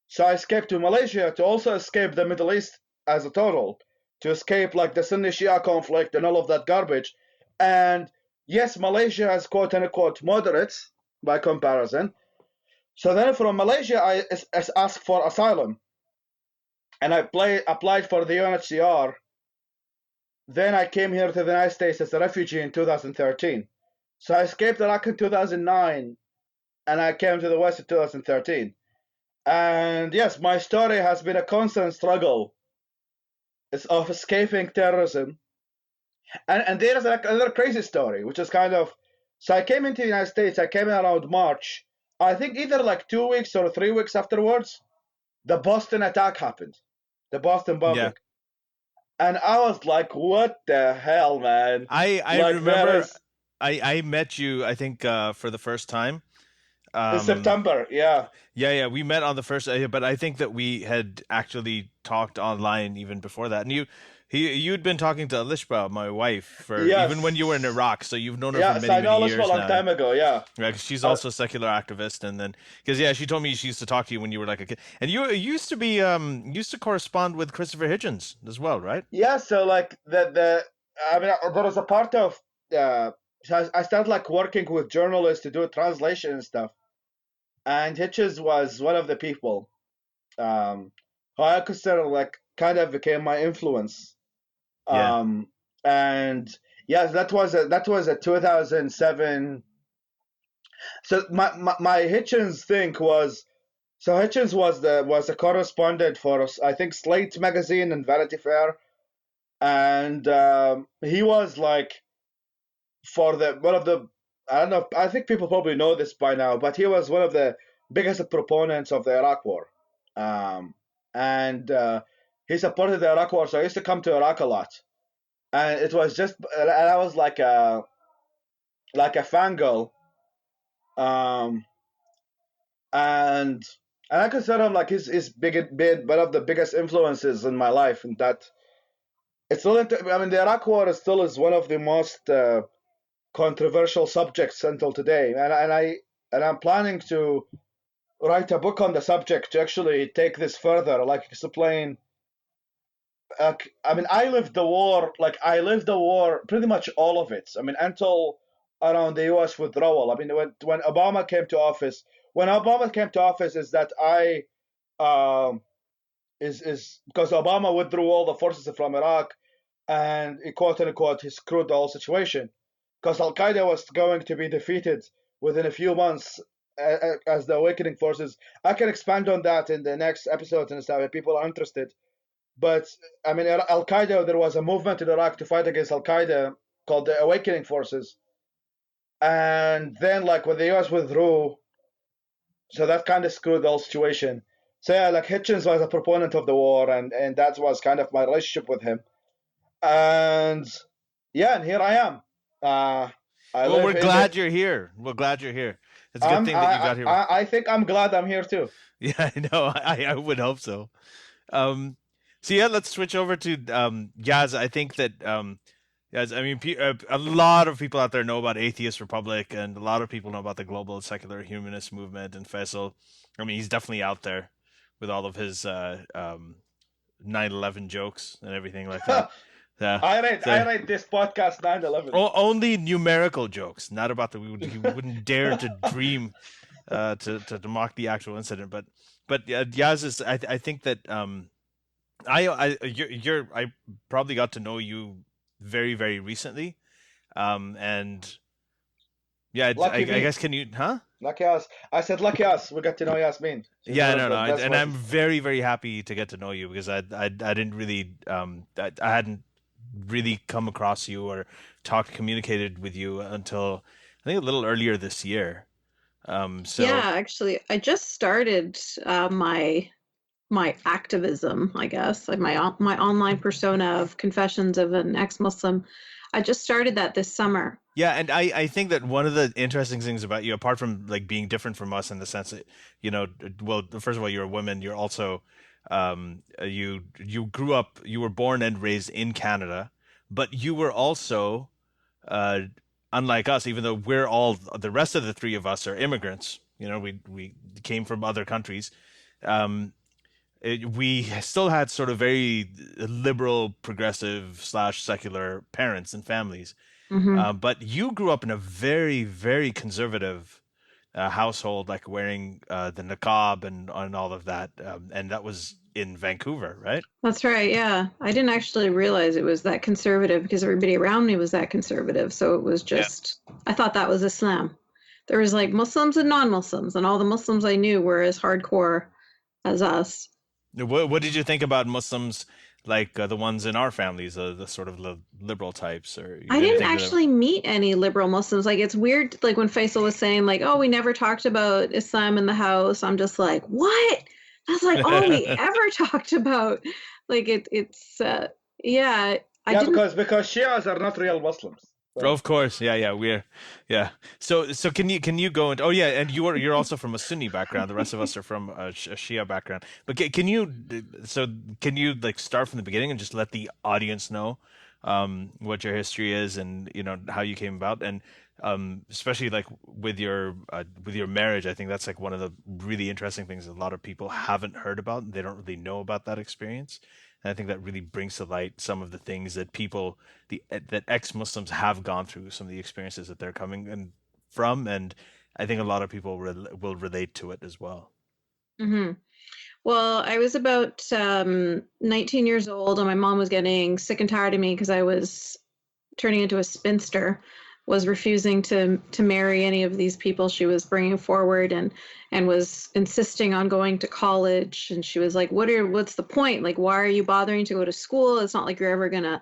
So I escaped to Malaysia to also escape the Middle East as a total, to escape like the Sunni Shia conflict and all of that garbage. And yes, Malaysia has quote unquote moderates by comparison. So then from Malaysia, I asked for asylum, and I applied for the UNHCR. Then I came here to the United States as a refugee in 2013. So I escaped Iraq in 2009, and I came to the West in 2013. And yes, my story has been a constant struggle. It's of escaping terrorism. And there is another crazy story, which is kind of, so I came into the United States, I came in around March. I think either like 2 weeks or 3 weeks afterwards, the Boston attack happened, the Boston bombing. Yeah. And I was like, what the hell, man? I like, remember I met you, I think, for the first time. In September, yeah. Yeah, we met on the first, but I think that we had actually talked online even before that. And you'd been talking to Alishba, my wife, for even when you were in Iraq, so you've known her for many, many years now. Yeah, I know Alishba a long time ago, yeah. Right, she's also a secular activist, and then because she told me she used to talk to you when you were like a kid, and you used to be used to correspond with Christopher Hitchens as well, right? Yeah, so like there was a part of so I started like working with journalists to do translation and stuff, and Hitchens was one of the people who I consider like kind of became my influence. Yeah. And yeah, that was a 2007. So my Hitchens thing was, so Hitchens was a correspondent for I think Slate magazine and Vanity Fair, and he was like for one of the, I don't know, I think people probably know this by now, but he was one of the biggest proponents of the Iraq War, and he supported the Iraq War. So I used to come to Iraq a lot, and it was just, and I was like a fangirl, and I consider him like his one of the biggest influences in my life, and that it's still. I mean, the Iraq War is still one of the most controversial subjects until today, and I'm planning to write a book on the subject to actually take this further, like explain. I mean, I lived the war pretty much all of it. I mean, until around the U.S. withdrawal. I mean, when Obama came to office, is that is because Obama withdrew all the forces from Iraq, and quote unquote he screwed the whole situation, because Al Qaeda was going to be defeated within a few months as the awakening forces. I can expand on that in the next episode and stuff if people are interested. But I mean, Al Qaeda, there was a movement in Iraq to fight against Al Qaeda called the Awakening Forces, and then like when the U.S. withdrew, so that kind of screwed the whole situation. So yeah, like Hitchens was a proponent of the war, and that was kind of my relationship with him. And yeah, and here I am. Well, we're glad you're here. We're glad you're here. It's a good thing that you got here. I think I'm glad I'm here too. Yeah, I know. I would hope so. So yeah, let's switch over to Yaz. I think that Yaz, I mean, a lot of people out there know about Atheist Republic, and a lot of people know about the global secular humanist movement. And Faisal, I mean, he's definitely out there with all of his 9/11 jokes and everything like that. I rate this podcast 9/11. Only numerical jokes, not about the. He wouldn't dare to dream to mock the actual incident. But Yaz is. I think that I probably got to know you very, very recently, and yeah, I guess can you Lucky us. I said lucky us. We got to know Yasmin. Yeah, no, and I'm very, very happy to get to know you because I didn't really I hadn't really come across you or communicated with you until I think a little earlier this year. So yeah, actually, I just started my activism, I guess, like my online persona of Confessions of an Ex-Muslim. I just started that this summer. Yeah, and I think that one of the interesting things about you, apart from like being different from us in the sense that, well, first of all, you're a woman, you're also you grew up, you were born and raised in Canada, but you were also unlike us, even though we're all, the rest of the three of us are immigrants, we came from other countries. We still had sort of very liberal, progressive / secular parents and families. Mm-hmm. But you grew up in a very, very conservative household, like wearing the niqab and all of that. And that was in Vancouver, right? That's right. Yeah. I didn't actually realize it was that conservative because everybody around me was that conservative. So it was just, I thought that was Islam. There was like Muslims and non-Muslims, and all the Muslims I knew were as hardcore as us. What did you think about Muslims, like the ones in our families, the sort of liberal types? Or I didn't actually meet any liberal Muslims. Like, it's weird, like when Faisal was saying, like, oh, we never talked about Islam in the house. I'm just like, what? That's like all we ever talked about. Like, it's yeah. Because Shias are not real Muslims. So. Of course, yeah. So can you go into? Oh yeah, and you're also from a Sunni background. The rest of us are from a Shia background. But can you like start from the beginning and just let the audience know what your history is and how you came about, and especially like with your marriage. I think that's like one of the really interesting things a lot of people haven't heard about. They don't really know about that experience. And I think that really brings to light some of the things that that ex-Muslims have gone through, some of the experiences that they're coming from, and I think a lot of people will relate to it as well. Mm-hmm. Well, I was about 19 years old, and my mom was getting sick and tired of me because I was turning into a spinster, was refusing to marry any of these people she was bringing forward, and was insisting on going to college. And she was like, what's the point? Like, why are you bothering to go to school? It's not like you're ever going to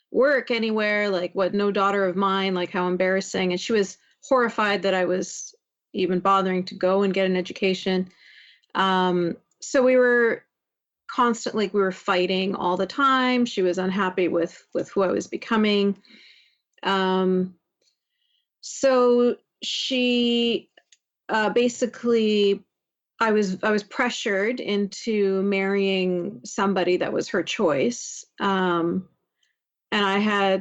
work anywhere. Like, what, no daughter of mine, like how embarrassing. And she was horrified that I was even bothering to go and get an education. So we were constantly, we were fighting all the time. She was unhappy with who I was becoming. So she basically, I was pressured into marrying somebody that was her choice. And I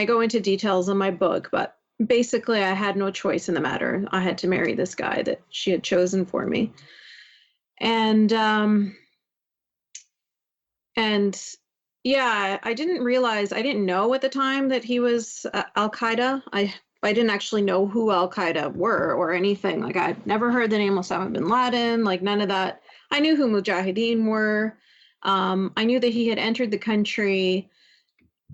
go into details in my book, but basically I had no choice in the matter. I had to marry this guy that she had chosen for me. And yeah, I didn't know at the time that he was Al-Qaeda. I didn't actually know who Al-Qaeda were or anything. Like, I'd never heard the name Osama bin Laden, like none of that. I knew who Mujahideen were. I knew that he had entered the country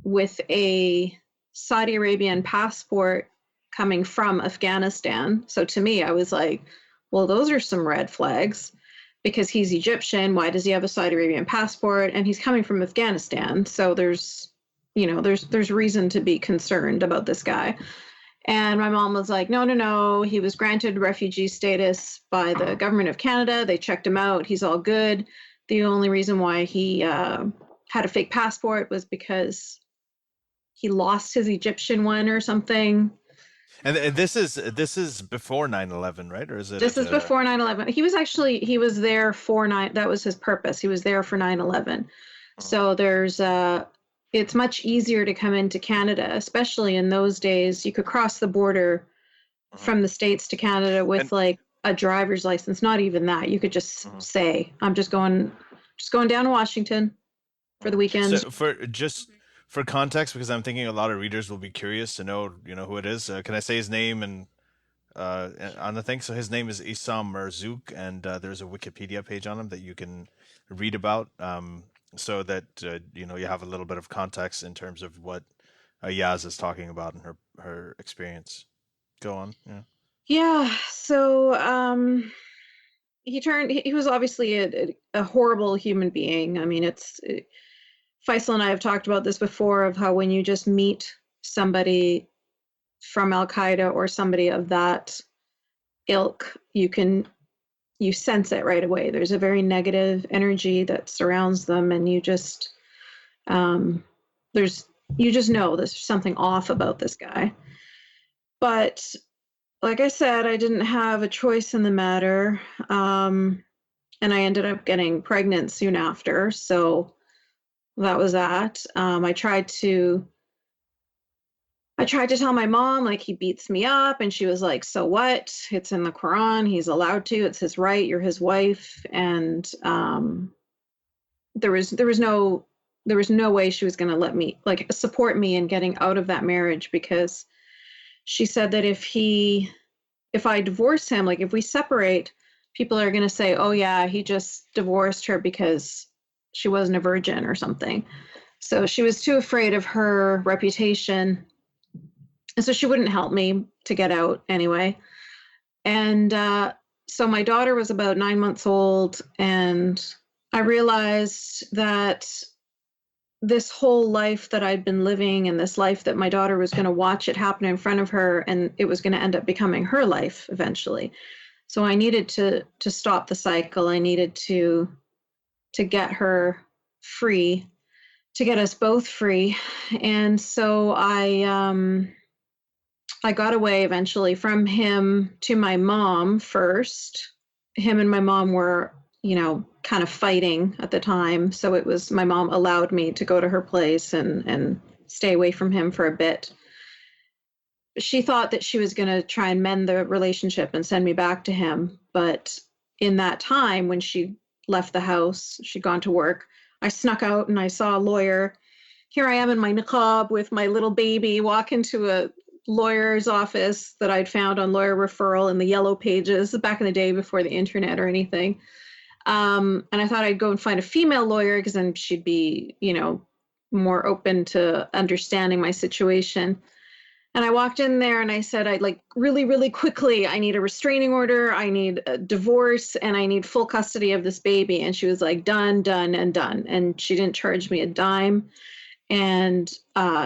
with a Saudi Arabian passport coming from Afghanistan. So to me, I was like, well, those are some red flags. Because he's Egyptian, why does he have a Saudi Arabian passport? And he's coming from Afghanistan. So there's reason to be concerned about this guy. And my mom was like, no, he was granted refugee status by the government of Canada. They checked him out. He's all good. The only reason why he had a fake passport was because he lost his Egyptian one or something. And this is before 9/11, right? Or is it? This is before 9/11. He was there for that was his purpose. He was there for 9/11. So it's much easier to come into Canada, especially in those days. You could cross the border from the States to Canada with like a driver's license. Not even that. You could just say, I'm just going down to Washington. for the weekend. So for context, because I'm thinking a lot of readers will be curious to know, who it is. Can I say his name and on the thing? So his name is Issam Marzouk, and there's a Wikipedia page on him that you can read about, so that you have a little bit of context in terms of what Yaz is talking about in her experience. Go on. Yeah. Yeah. So he was obviously a horrible human being. I mean, Faisal and I have talked about this before, of how when you just meet somebody from Al Qaeda or somebody of that ilk, you sense it right away. There's a very negative energy that surrounds them, and you just know there's something off about this guy. But like I said, I didn't have a choice in the matter, and I ended up getting pregnant soon after. So that was that. I tried to tell my mom, like, he beats me up, and she was like, so what? It's in the Quran. He's allowed to. It's his right. You're his wife. And there was no way she was going to let me, like, support me in getting out of that marriage, because she said that if I divorce him, like, if we separate, people are going to say, oh yeah, he just divorced her because she wasn't a virgin or something. So she was too afraid of her reputation. And so she wouldn't help me to get out anyway. And so my daughter was about 9 months old, and I realized that this whole life that I'd been living, and this life that my daughter was going to watch it happen in front of her, and it was going to end up becoming her life eventually. So I needed to stop the cycle. I needed to get her free, to get us both free. And so I got away eventually from him to my mom first. Him and my mom were, kind of fighting at the time. So it was, my mom allowed me to go to her place and stay away from him for a bit. She thought that she was going to try and mend the relationship and send me back to him. But in that time, when she left the house, she'd gone to work, I snuck out and I saw a lawyer. Here I am in my niqab with my little baby, walk into a lawyer's office that I'd found on Lawyer Referral in the yellow pages back in the day before the internet or anything. And I thought I'd go and find a female lawyer, because then she'd be, more open to understanding my situation. And I walked in there and I said, I'd like really, really quickly, I need a restraining order, I need a divorce, and I need full custody of this baby. And she was like, done, done, and done. And she didn't charge me a dime. And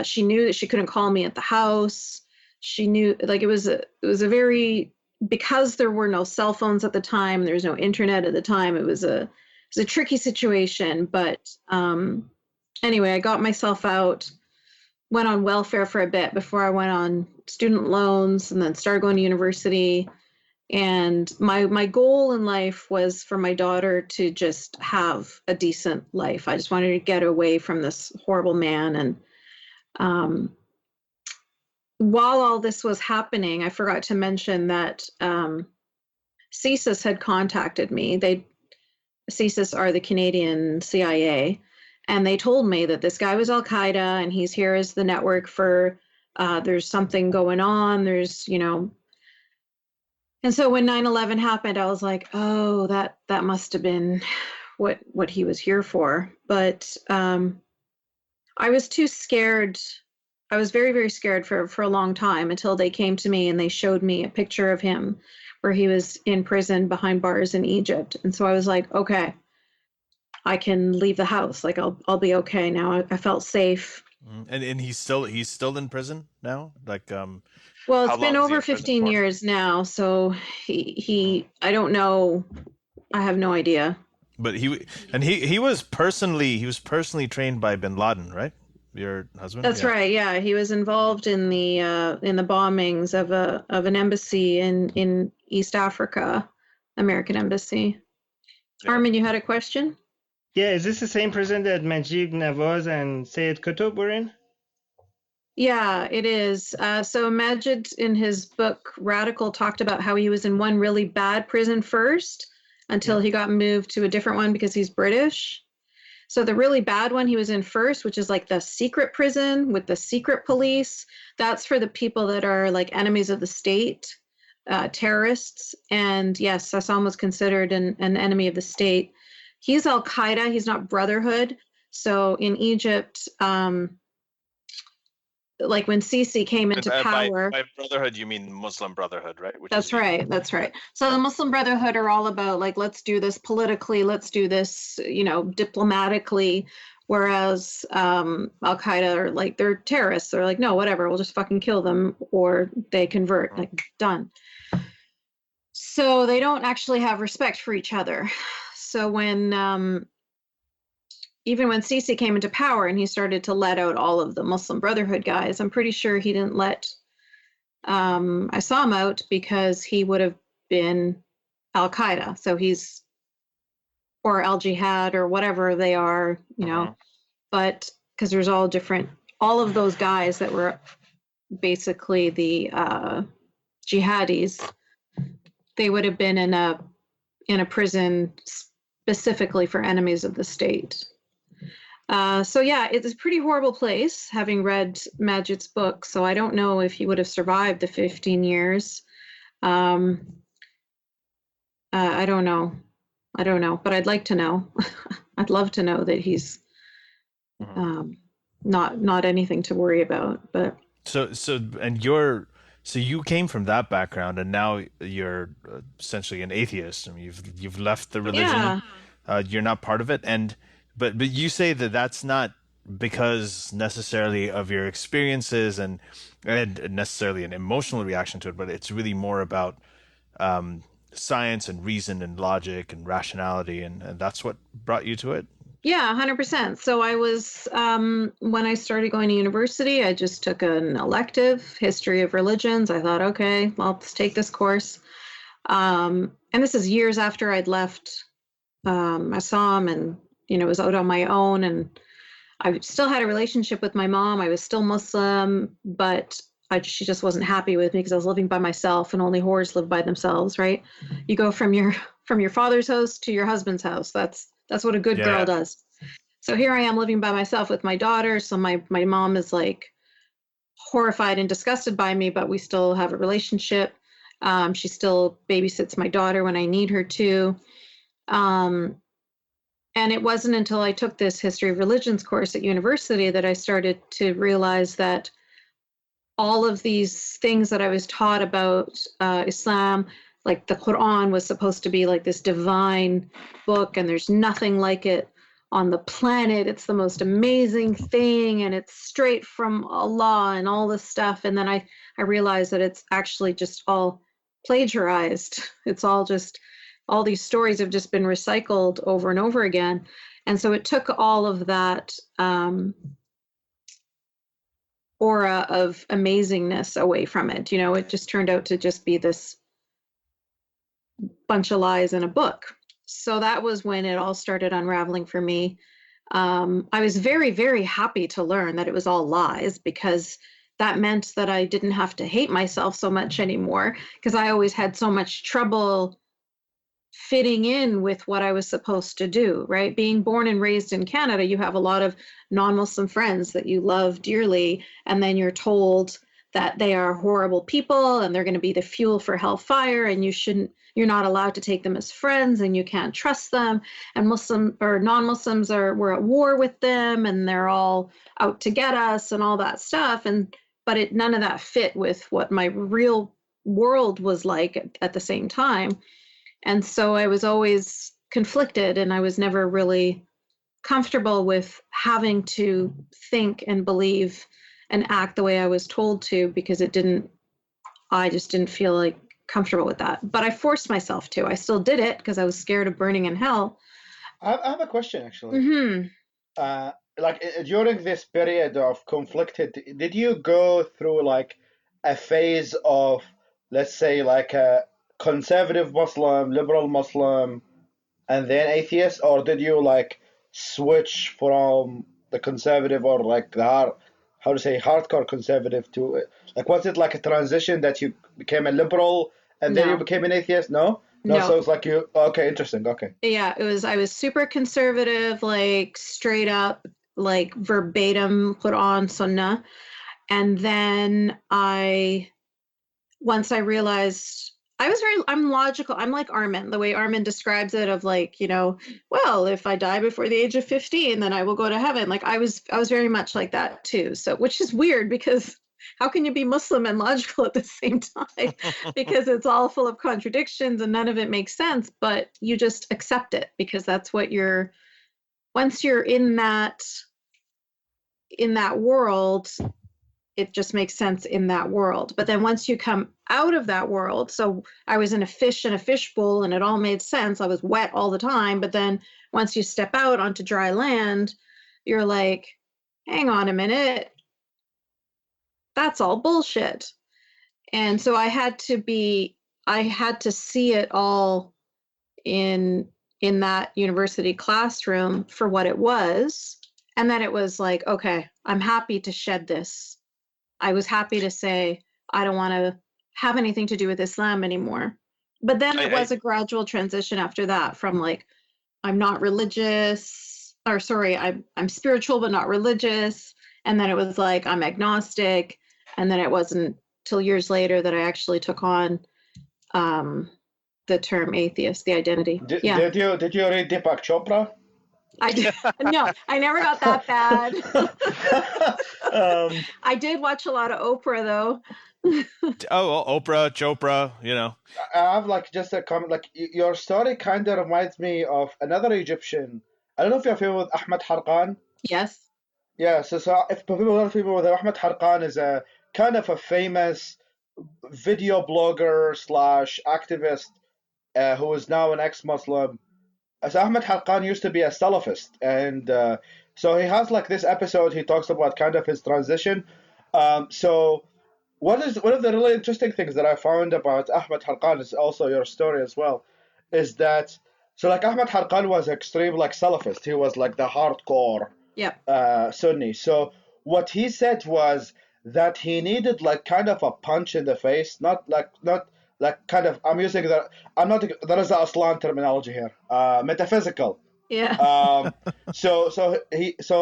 she knew that she couldn't call me at the house. She knew, like, it was a very, because there were no cell phones at the time, there was no internet at the time, it was a tricky situation. But anyway, I got myself out, went on welfare for a bit before I went on student loans, and then started going to university. And my goal in life was for my daughter to just have a decent life. I just wanted to get away from this horrible man. And while all this was happening, I forgot to mention that CSIS had contacted me. CSIS are the Canadian CIA, and they told me that this guy was Al Qaeda, and he's here as the network for, there's something going on, there's, And so when 9/11 happened, I was like, oh, that must have been what he was here for. But I was too scared. I was very, very scared for a long time, until they came to me and they showed me a picture of him where he was in prison behind bars in Egypt. And so I was like, okay, I can leave the house. Like, I'll be okay now. I felt safe. And he's still in prison now? Like, well, it's been over 15 years now, so he I don't know. I have no idea. But he was personally trained by bin Laden, right? Your husband? That's right. Yeah, he was involved in the bombings of an embassy in East Africa, American embassy. Yeah. Armin, you had a question? Yeah, is this the same prison that Majid Nawaz and Sayed Qutb were in? Yeah, it is. So Majid, in his book Radical, talked about how he was in one really bad prison first, until he got moved to a different one because he's British. So the really bad one he was in first, which is like the secret prison with the secret police, that's for the people that are like enemies of the state, terrorists. And yes, Sassam was considered an enemy of the state. He's Al-Qaeda, he's not Brotherhood. So in Egypt, like when Sisi came into power. By Brotherhood, you mean Muslim Brotherhood, right? That's right. That's right. So the Muslim Brotherhood are all about like, let's do this politically, let's do this, diplomatically. Whereas Al-Qaeda are like, they're terrorists. They're like, no, whatever, we'll just fucking kill them, or they convert, like done. So they don't actually have respect for each other. So even when Sisi came into power and he started to let out all of the Muslim Brotherhood guys, I'm pretty sure he didn't let Issam out because he would have been Al-Qaeda. So he's, or Al-Jihad or whatever they are, but because there's all of those guys that were basically the jihadis, they would have been in a prison specifically for enemies of the state. So yeah, it's a pretty horrible place, having read Majid's book. So I don't know if he would have survived the 15 years. I don't know, but I'd like to know. I'd love to know that he's not anything to worry about. But so you came from that background, and now you're essentially an atheist. I mean, you've left the religion. Yeah. You're not part of it, But you say that that's not because necessarily of your experiences and necessarily an emotional reaction to it, but it's really more about science and reason and logic and rationality, and that's what brought you to it? Yeah, 100%. So I was, when I started going to university, I just took an elective, history of religions. I thought, okay, well, let's take this course. And this is years after I'd left Assam and was out on my own, and I still had a relationship with my mom. I was still Muslim, but she just wasn't happy with me because I was living by myself, and only whores live by themselves, right? You go from your father's house to your husband's house. That's what a good girl does. So here I am living by myself with my daughter. So my mom is like horrified and disgusted by me, but we still have a relationship. She still babysits my daughter when I need her to. And it wasn't until I took this history of religions course at university that I started to realize that all of these things that I was taught about Islam, like the Quran was supposed to be like this divine book, and there's nothing like it on the planet. It's the most amazing thing, and it's straight from Allah and all this stuff. And then I realized that it's actually just all plagiarized. It's all these stories have just been recycled over and over again. And so it took all of that aura of amazingness away from it. It just turned out to just be this bunch of lies in a book. So that was when it all started unraveling for me. I was very, very happy to learn that it was all lies, because that meant that I didn't have to hate myself so much anymore, because I always had so much trouble fitting in with what I was supposed to do, right? Being born and raised in Canada, you have a lot of non-Muslim friends that you love dearly, and then you're told that they are horrible people and they're going to be the fuel for hellfire, and you're not allowed to take them as friends, and you can't trust them, and Muslim or non-Muslims we're at war with them, and they're all out to get us and all that stuff. But none of that fit with what my real world was like at the same time. And so I was always conflicted, and I was never really comfortable with having to think and believe and act the way I was told to, because I just didn't feel like comfortable with that. But I forced myself to. I still did it because I was scared of burning in hell. I have a question, actually. Mm-hmm. During this period of conflicted, did you go through like a phase of, let's say, like a conservative Muslim, liberal Muslim, and then atheist, or did you like switch from the conservative or like the hardcore conservative to, like, was it like a transition that you became a liberal and then you became an atheist? No? No, so No. it's like you. Okay, interesting. Okay. Yeah, I was super conservative, like straight up, like verbatim put on sunnah. And then once I realized I'm logical. I'm like Armin, the way Armin describes it of like, well, if I die before the age of 15, then I will go to heaven. Like I was very much like that too. So, which is weird because how can you be Muslim and logical at the same time? Because it's all full of contradictions and none of it makes sense, but you just accept it because that's what once you're in that world, it just makes sense in that world. But then once you come out of that world, so I was in a fish bowl and it all made sense. I was wet all the time. But then once you step out onto dry land, you're like, hang on a minute, that's all bullshit. And so I had to see it all in that university classroom for what it was. And then it was like, okay, I'm happy to shed this. I was happy to say, I don't want to have anything to do with Islam anymore. But then it was a gradual transition after that from like, I'm not religious, or sorry, I'm spiritual, but not religious. And then it was like, I'm agnostic. And then it wasn't till years later that I actually took on the term atheist, the identity. Did you read Deepak Chopra? I did. No, I never got that bad. I did watch a lot of Oprah though. Oprah, Chopra, I have like just a comment. Like your story kind of reminds me of another Egyptian. I don't know if you're familiar with Ahmed Harqan. Yes. Yeah. So if people are familiar with Ahmed Harqan, is a kind of a famous video blogger / activist who is now an ex-Muslim. So Ahmed Harqan used to be a Salafist, and so he has like this episode. He talks about kind of his transition. So one of the really interesting things that I found about Ahmed Harqan is also your story as well, is that so like Ahmed Harqan was extreme like Salafist. He was like the hardcore Sunni. So what he said was that he needed like kind of a punch in the face, not kind of, I'm using there is a Aslan terminology here, metaphysical. Yeah. So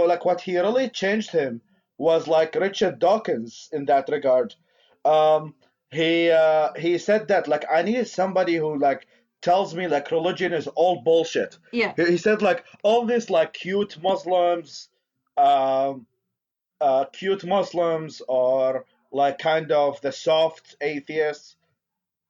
like what he really changed him was like Richard Dawkins in that regard. He said that like I need somebody who like tells me like religion is all bullshit. Yeah. He said like all these like cute Muslims or like kind of the soft atheists,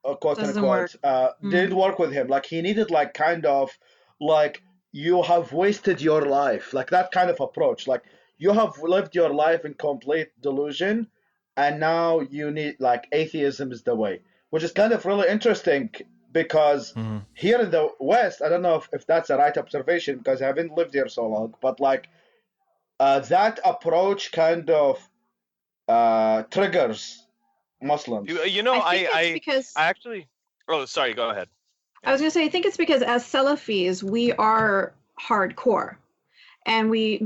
quote unquote, didn't work with him. Like he needed like kind of like you have wasted your life, like that kind of approach. Like you have lived your life in complete delusion, and now you need like atheism is the way, which is kind of really interesting because here in the West, I don't know if that's a right observation because I haven't lived here so long, but like that approach kind of triggers Muslims. I actually. Oh, sorry. Go ahead. I was going to say, I think it's because as Salafis, we are hardcore, and we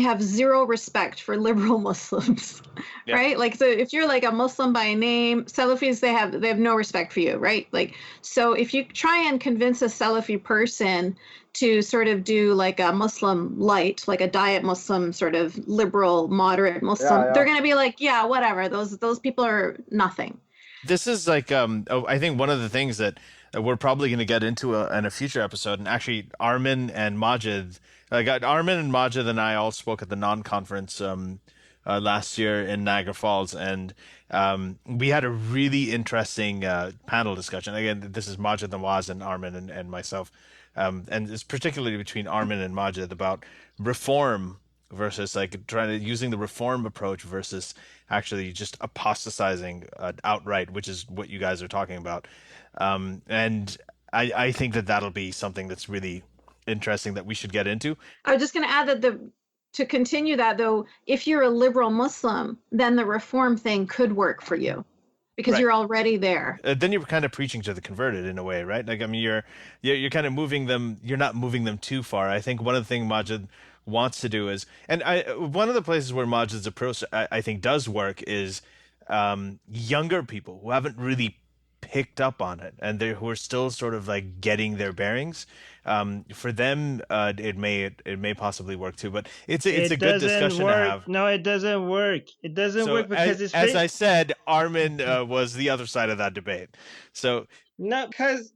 have zero respect for liberal Muslims, right? Like, so if you're like a Muslim by name, Salafis, they have no respect for you, right? Like, so if you try and convince a Salafi person to sort of do like a Muslim light, like a diet Muslim, sort of liberal, moderate Muslim, they're going to be like, yeah, whatever. Those people are nothing. This is like, I think one of the things that we're probably going to get into in a future episode, and actually Armin and Majid, Armin and Majid and I all spoke at the non-conference last year in Niagara Falls, and we had a really interesting panel discussion. Again, this is Majid Nawaz and Armin and myself. And it's particularly between Armin and Majid about reform versus like using the reform approach versus actually just apostatizing outright, which is what you guys are talking about. And I think that'll be something that's really interesting that we should get into. I was just going to add that to continue that though, if you're a liberal Muslim, then the reform thing could work for you. Because you're already there. Then you're kind of preaching to the converted in a way, right? Like, I mean, you're kind of moving them. You're not moving them too far. I think one of the things Majid wants to do is, and one of the places where Majid's approach I think does work is younger people who haven't really picked up on it and who are still sort of like getting their bearings, for them, it may possibly work too. But it's a good discussion to have. No, it doesn't work. It doesn't work because as I said, Armin was the other side of that debate. So no, because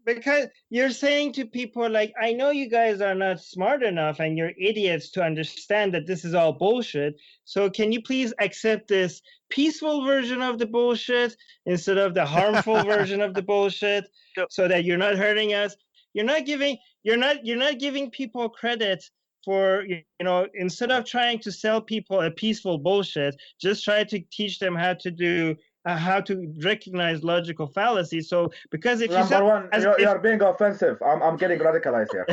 you're saying to people like, I know you guys are not smart enough and you're idiots to understand that this is all bullshit. So can you please accept this peaceful version of the bullshit instead of the harmful version of the bullshit, so that you're not hurting us? You're not giving people credit for, instead of trying to sell people a peaceful bullshit, just try to teach them how to recognize logical fallacies. So because if you're being offensive. I'm getting radicalized here.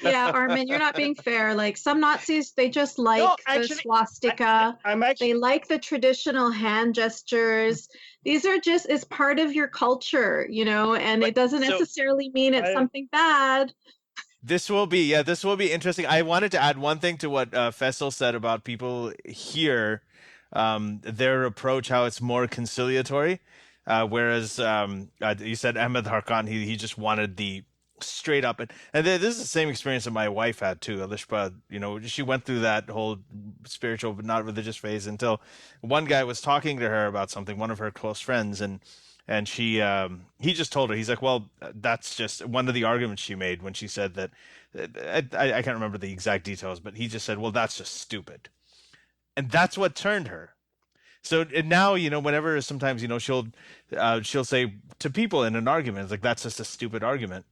Yeah, Armin, you're not being fair. Like some Nazis, they just like the swastika. They like the traditional hand gestures. These are it's part of your culture, and it doesn't necessarily mean it's something bad. This will be interesting. I wanted to add one thing to what Faisal said about people here. Their approach, how it's more conciliatory, whereas you said Ahmed Harkan, he just wanted the straight up, and this is the same experience that my wife had too. Alishba, she went through that whole spiritual but not religious phase until one guy was talking to her about something, one of her close friends, and she he just told her, he's like, well, that's just one of the arguments she made when she said that. I can't remember the exact details, but he just said, well, that's just stupid. And that's what turned her. So now, whenever sometimes, she'll say to people in an argument, it's like, that's just a stupid argument.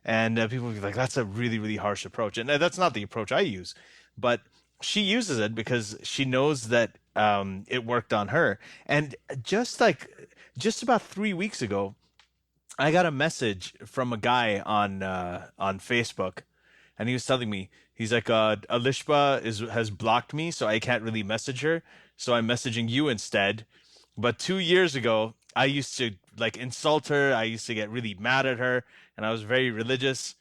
And people will be like, that's a really, really harsh approach. And that's not the approach I use. But she uses it because she knows that it worked on her. And just about 3 weeks ago, I got a message from a guy on Facebook. And he was telling me, he's like, Alishba has blocked me, so I can't really message her. So I'm messaging you instead. But 2 years ago, I used to insult her. I used to get really mad at her, and I was very religious.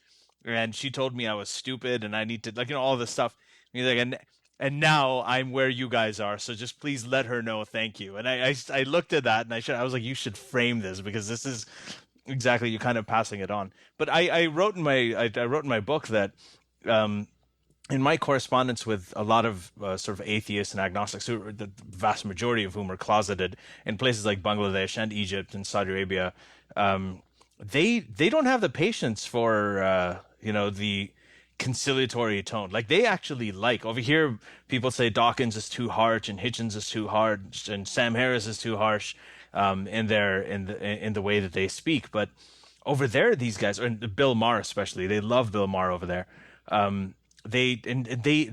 And she told me I was stupid and I need to all this stuff. And he's like, and now I'm where you guys are. So just please let her know. Thank you. And I looked at that and I was like, you should frame this, because this is exactly, you kind of passing it on. But I wrote in my book that in my correspondence with a lot of sort of atheists and agnostics, the vast majority of whom are closeted in places like Bangladesh and Egypt and Saudi Arabia, they don't have the patience for the conciliatory tone. Like, they actually over here, people say Dawkins is too harsh and Hitchens is too harsh and Sam Harris is too harsh in the way that they speak. But over there, these guys, and Bill Maher especially, they love Bill Maher over there. They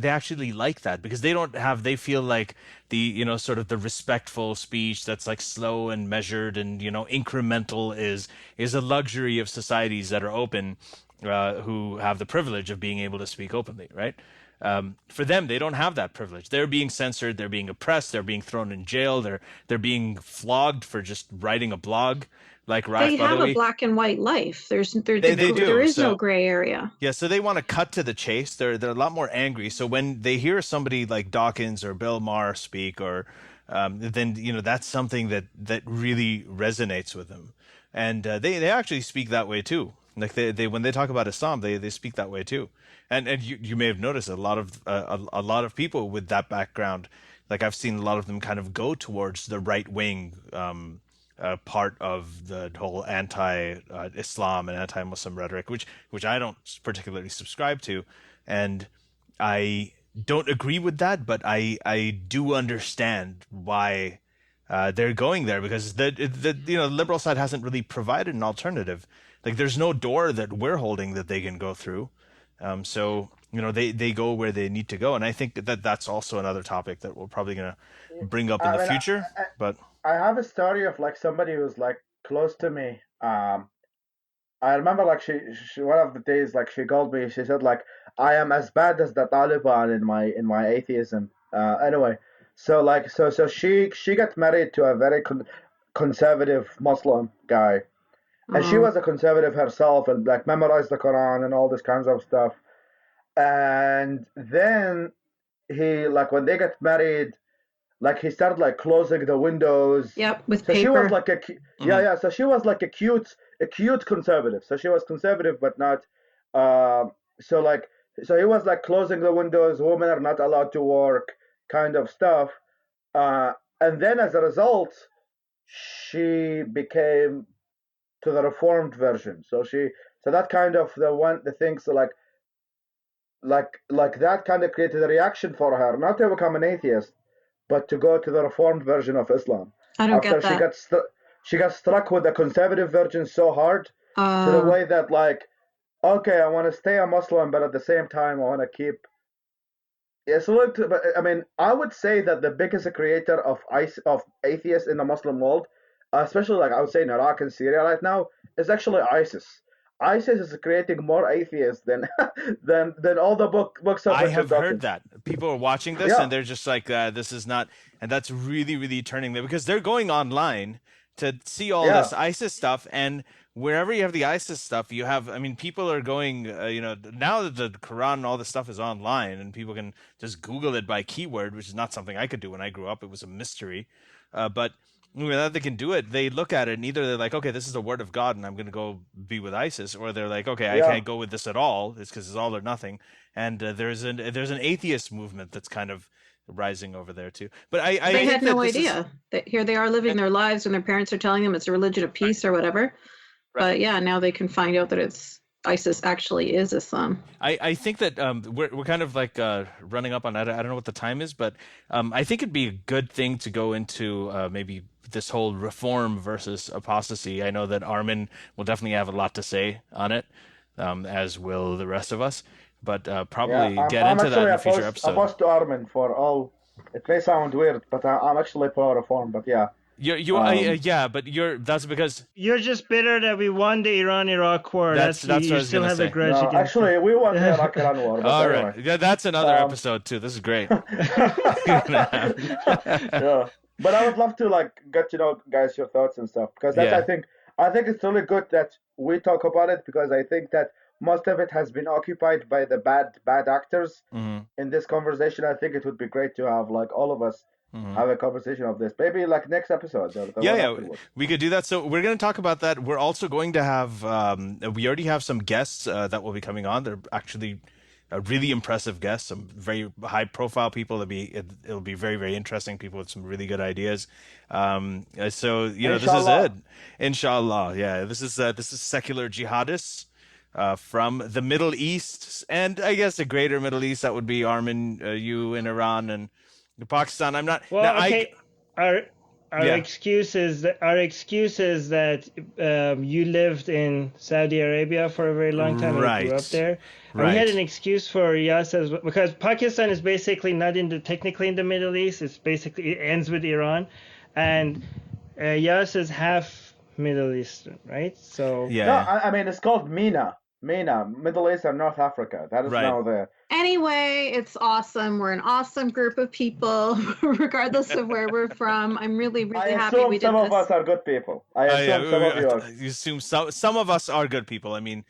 actually like that, because they feel like the sort of the respectful speech that's like slow and measured and incremental is a luxury of societies that are open, who have the privilege of being able to speak openly, right? For them, they don't have that privilege. They're being censored, they're being oppressed, they're being thrown in jail, they're being flogged for just writing a blog. Like they have a black and white life. There is no gray area. Yeah, so they want to cut to the chase. They're a lot more angry. So when they hear somebody like Dawkins or Bill Maher speak, or then that's something that really resonates with them, and they actually speak that way too. Like they when they talk about Islam, they speak that way too. And you may have noticed a lot of people with that background. Like, I've seen a lot of them kind of go towards the right wing. Part of the whole anti-Islam and anti-Muslim rhetoric, which I don't particularly subscribe to, and I don't agree with that, but I do understand why they're going there, because the liberal side hasn't really provided an alternative. Like, there's no door that we're holding that they can go through, so they go where they need to go, and I think that's also another topic that we're probably going to bring up in the future, but. I have a story of somebody who's close to me. I remember she one of the days she called me. She said I am as bad as the Taliban in my atheism. Anyway, so she got married to a very conservative Muslim guy, and she was a conservative herself and memorized the Quran and all this kinds of stuff. And then he when they got married. like he started like closing the windows. Yep, with So paper. she was like yeah. So she was like a cute conservative. So she was conservative, but not. So like, so he was like closing the windows. Women are not allowed to work, kind of stuff. And then as a result, she became to the reformed version. So that kind of the things like that kind of created a reaction for her, not to become an atheist, but to go to the reformed version of Islam. I don't After get that. she got struck with the conservative version so hard to the way that like, okay, I want to stay a Muslim, but at the same time I want to keep. Yeah, so look, but I mean, I would say that the biggest creator of atheists in the Muslim world, especially like I would say in Iraq and Syria right now, is actually ISIS. ISIS is creating more atheists than than all the books of. I have heard that people are watching this and they're just like, this is not, and that's really, really turning them, because they're going online to see all this ISIS stuff, and wherever you have the ISIS stuff, you have, I mean, people are going, now that the Quran and all this stuff is online and people can just Google it by keyword, which is not something I could do when I grew up. It was a mystery. But now they can do it. They look at it and either they're like, okay, this is the word of God and I'm going to go be with ISIS, or they're like, okay, I can't go with this at all. It's because it's all or nothing. And there's an atheist movement that's kind of rising over there too. But I they had no idea that here they are living their lives and their parents are telling them it's a religion of peace or whatever. But yeah, now they can find out that it's ISIS actually is Islam. I think that we're kind of like running up on, I don't know what the time is, but I think it'd be a good thing to go into maybe this whole reform versus apostasy. I know that Armin will definitely have a lot to say on it, as will the rest of us. But probably get into that in a future episode. I'm opposed to Armin for all. It may sound weird, but I'm actually pro-reform. But yeah. That's because you're just bitter that we won the Iran-Iraq war. That's you still have a grudge against actually, we won the Iraq-Iran war. All anyway. right, yeah, that's another episode too. This is great. Yeah, but I would love to like get to know, guys, your thoughts and stuff, because that's I think it's really good that we talk about it, because I think that most of it has been occupied by the bad actors in this conversation. I think it would be great to have like all of us have a conversation of this, maybe like next episode. We could do that. So we're going to talk about that. We're also going to have we already have some guests that will be coming on. They're actually really impressive guests, some very high profile people. It'll be very, very interesting people with some really good ideas. So this is it, inshallah. Yeah, this is Secular Jihadists from the Middle East, and I guess the greater Middle East. That would be Armin, you in Iran, and Pakistan. I'm not. Well, okay. Our excuse is that you lived in Saudi Arabia for a very long time and grew up there. And we had an excuse for Yas because Pakistan is basically not technically in the Middle East. It ends with Iran, and Yas is half Middle Eastern, right? So no, I mean it's called MENA, Middle East and North Africa. That is now there. Anyway, it's awesome. We're an awesome group of people, regardless of where we're from. I'm really, really happy we did this. Some of us are good people. I assume some of you are. You assume some of us are good people. I mean,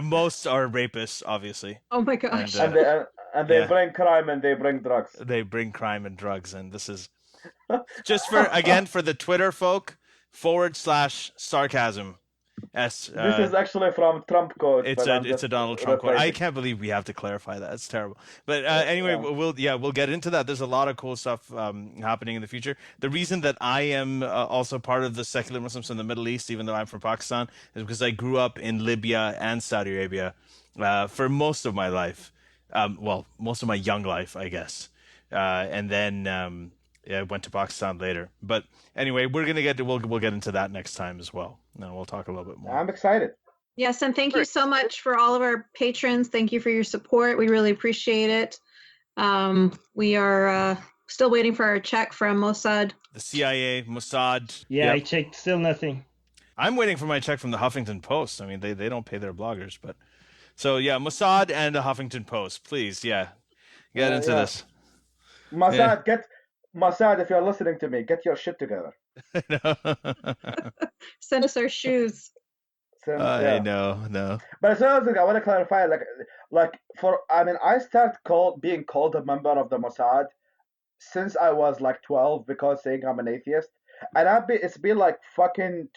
most are rapists, obviously. Oh my gosh. And they bring crime and they bring drugs. They bring crime and drugs, and this is just for the Twitter folk /sarcasm. This is actually from Trump code. It's a Donald Trump quote. I can't believe we have to clarify that. It's terrible. But anyway, we'll get into that. There's a lot of cool stuff happening in the future. The reason that I am also part of the secular Muslims in the Middle East, even though I'm from Pakistan, is because I grew up in Libya and Saudi Arabia for most of my life. Most of my young life, I guess. And then I went to Pakistan later. But anyway, we'll get into that next time as well. No, we'll talk a little bit more. I'm excited. Yes, and thank you so much for all of our patrons. Thank you for your support. We really appreciate it. We are still waiting for our check from Mossad. The CIA, Mossad. Yeah, yep. I checked. Still nothing. I'm waiting for my check from the Huffington Post. I mean, they don't pay their bloggers, but so yeah, Mossad and the Huffington Post, please, get into this. Mossad, Mossad, if you're listening to me, get your shit together. Send us our shoes. No. But as well as I want to clarify, I start being called a member of the Mossad since I was like 12 because saying I'm an atheist, and it's been like fucking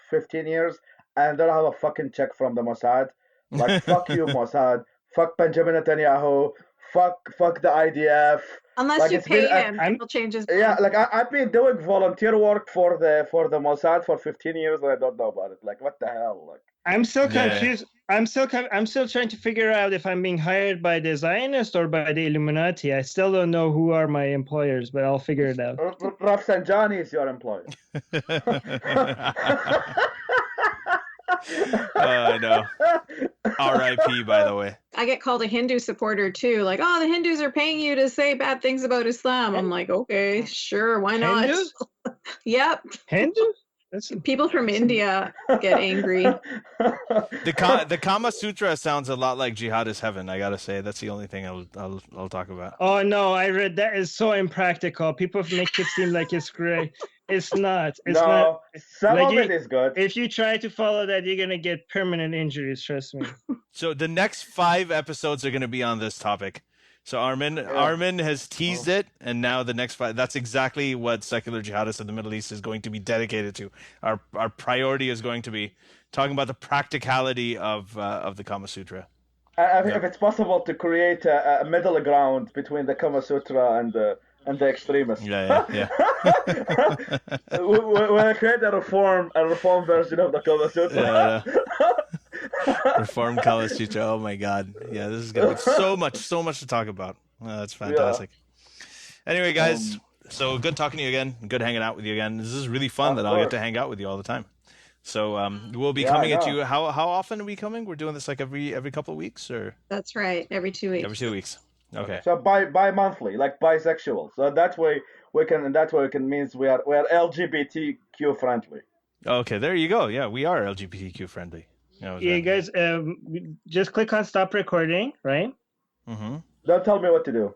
15 years, and I don't have a fucking check from the Mossad. Like fuck you, Mossad. Fuck Benjamin Netanyahu. Fuck the IDF. Unless like, you pay him, he'll change his mind. Yeah, like I've been doing volunteer work for the Mossad for 15 years, and I don't know about it. Like, what the hell? Like, I'm still confused. I'm still trying to figure out if I'm being hired by the Zionists or by the Illuminati. I still don't know who are my employers, but I'll figure it out. Rafsanjani is your employer. No. R.I.P. By the way. I get called a Hindu supporter too. Like, oh, the Hindus are paying you to say bad things about Islam. I'm like, okay, sure, why not? Hindus? Yep. Hindus? People from India get angry. The Kama Sutra sounds a lot like jihadist heaven. I gotta say, that's the only thing I'll talk about. Oh no, I read that is so impractical. People make it seem like it's great. It's not. It's not. Some of it is good. If you try to follow that, you're gonna get permanent injuries. Trust me. So the next 5 episodes are gonna be on this topic. So Armin has teased it, and now the next 5. That's exactly what Secular Jihadists of the Middle East is going to be dedicated to. Our priority is going to be talking about the practicality of the Kama Sutra. If it's possible to create a middle ground between the Kama Sutra and the extremists. Yeah. We'll create a reform version of the Kama Sutra. Reform Kama Sutra. Oh my God. Yeah, this is gonna be so much to talk about. That's fantastic. Yeah. Anyway, guys, so good talking to you again. Good hanging out with you again. This is really fun that I'll get to hang out with you all the time. So we'll be coming at you. How often are we coming? We're doing this like every couple of weeks, or? That's right, every 2 weeks. Every 2 weeks. Okay. So bi-monthly, like bisexual. So that way we can means we are LGBTQ friendly. Okay, there you go. Yeah, we are LGBTQ friendly. Yeah, guys, just click on stop recording, right? Mm-hmm. Don't tell me what to do.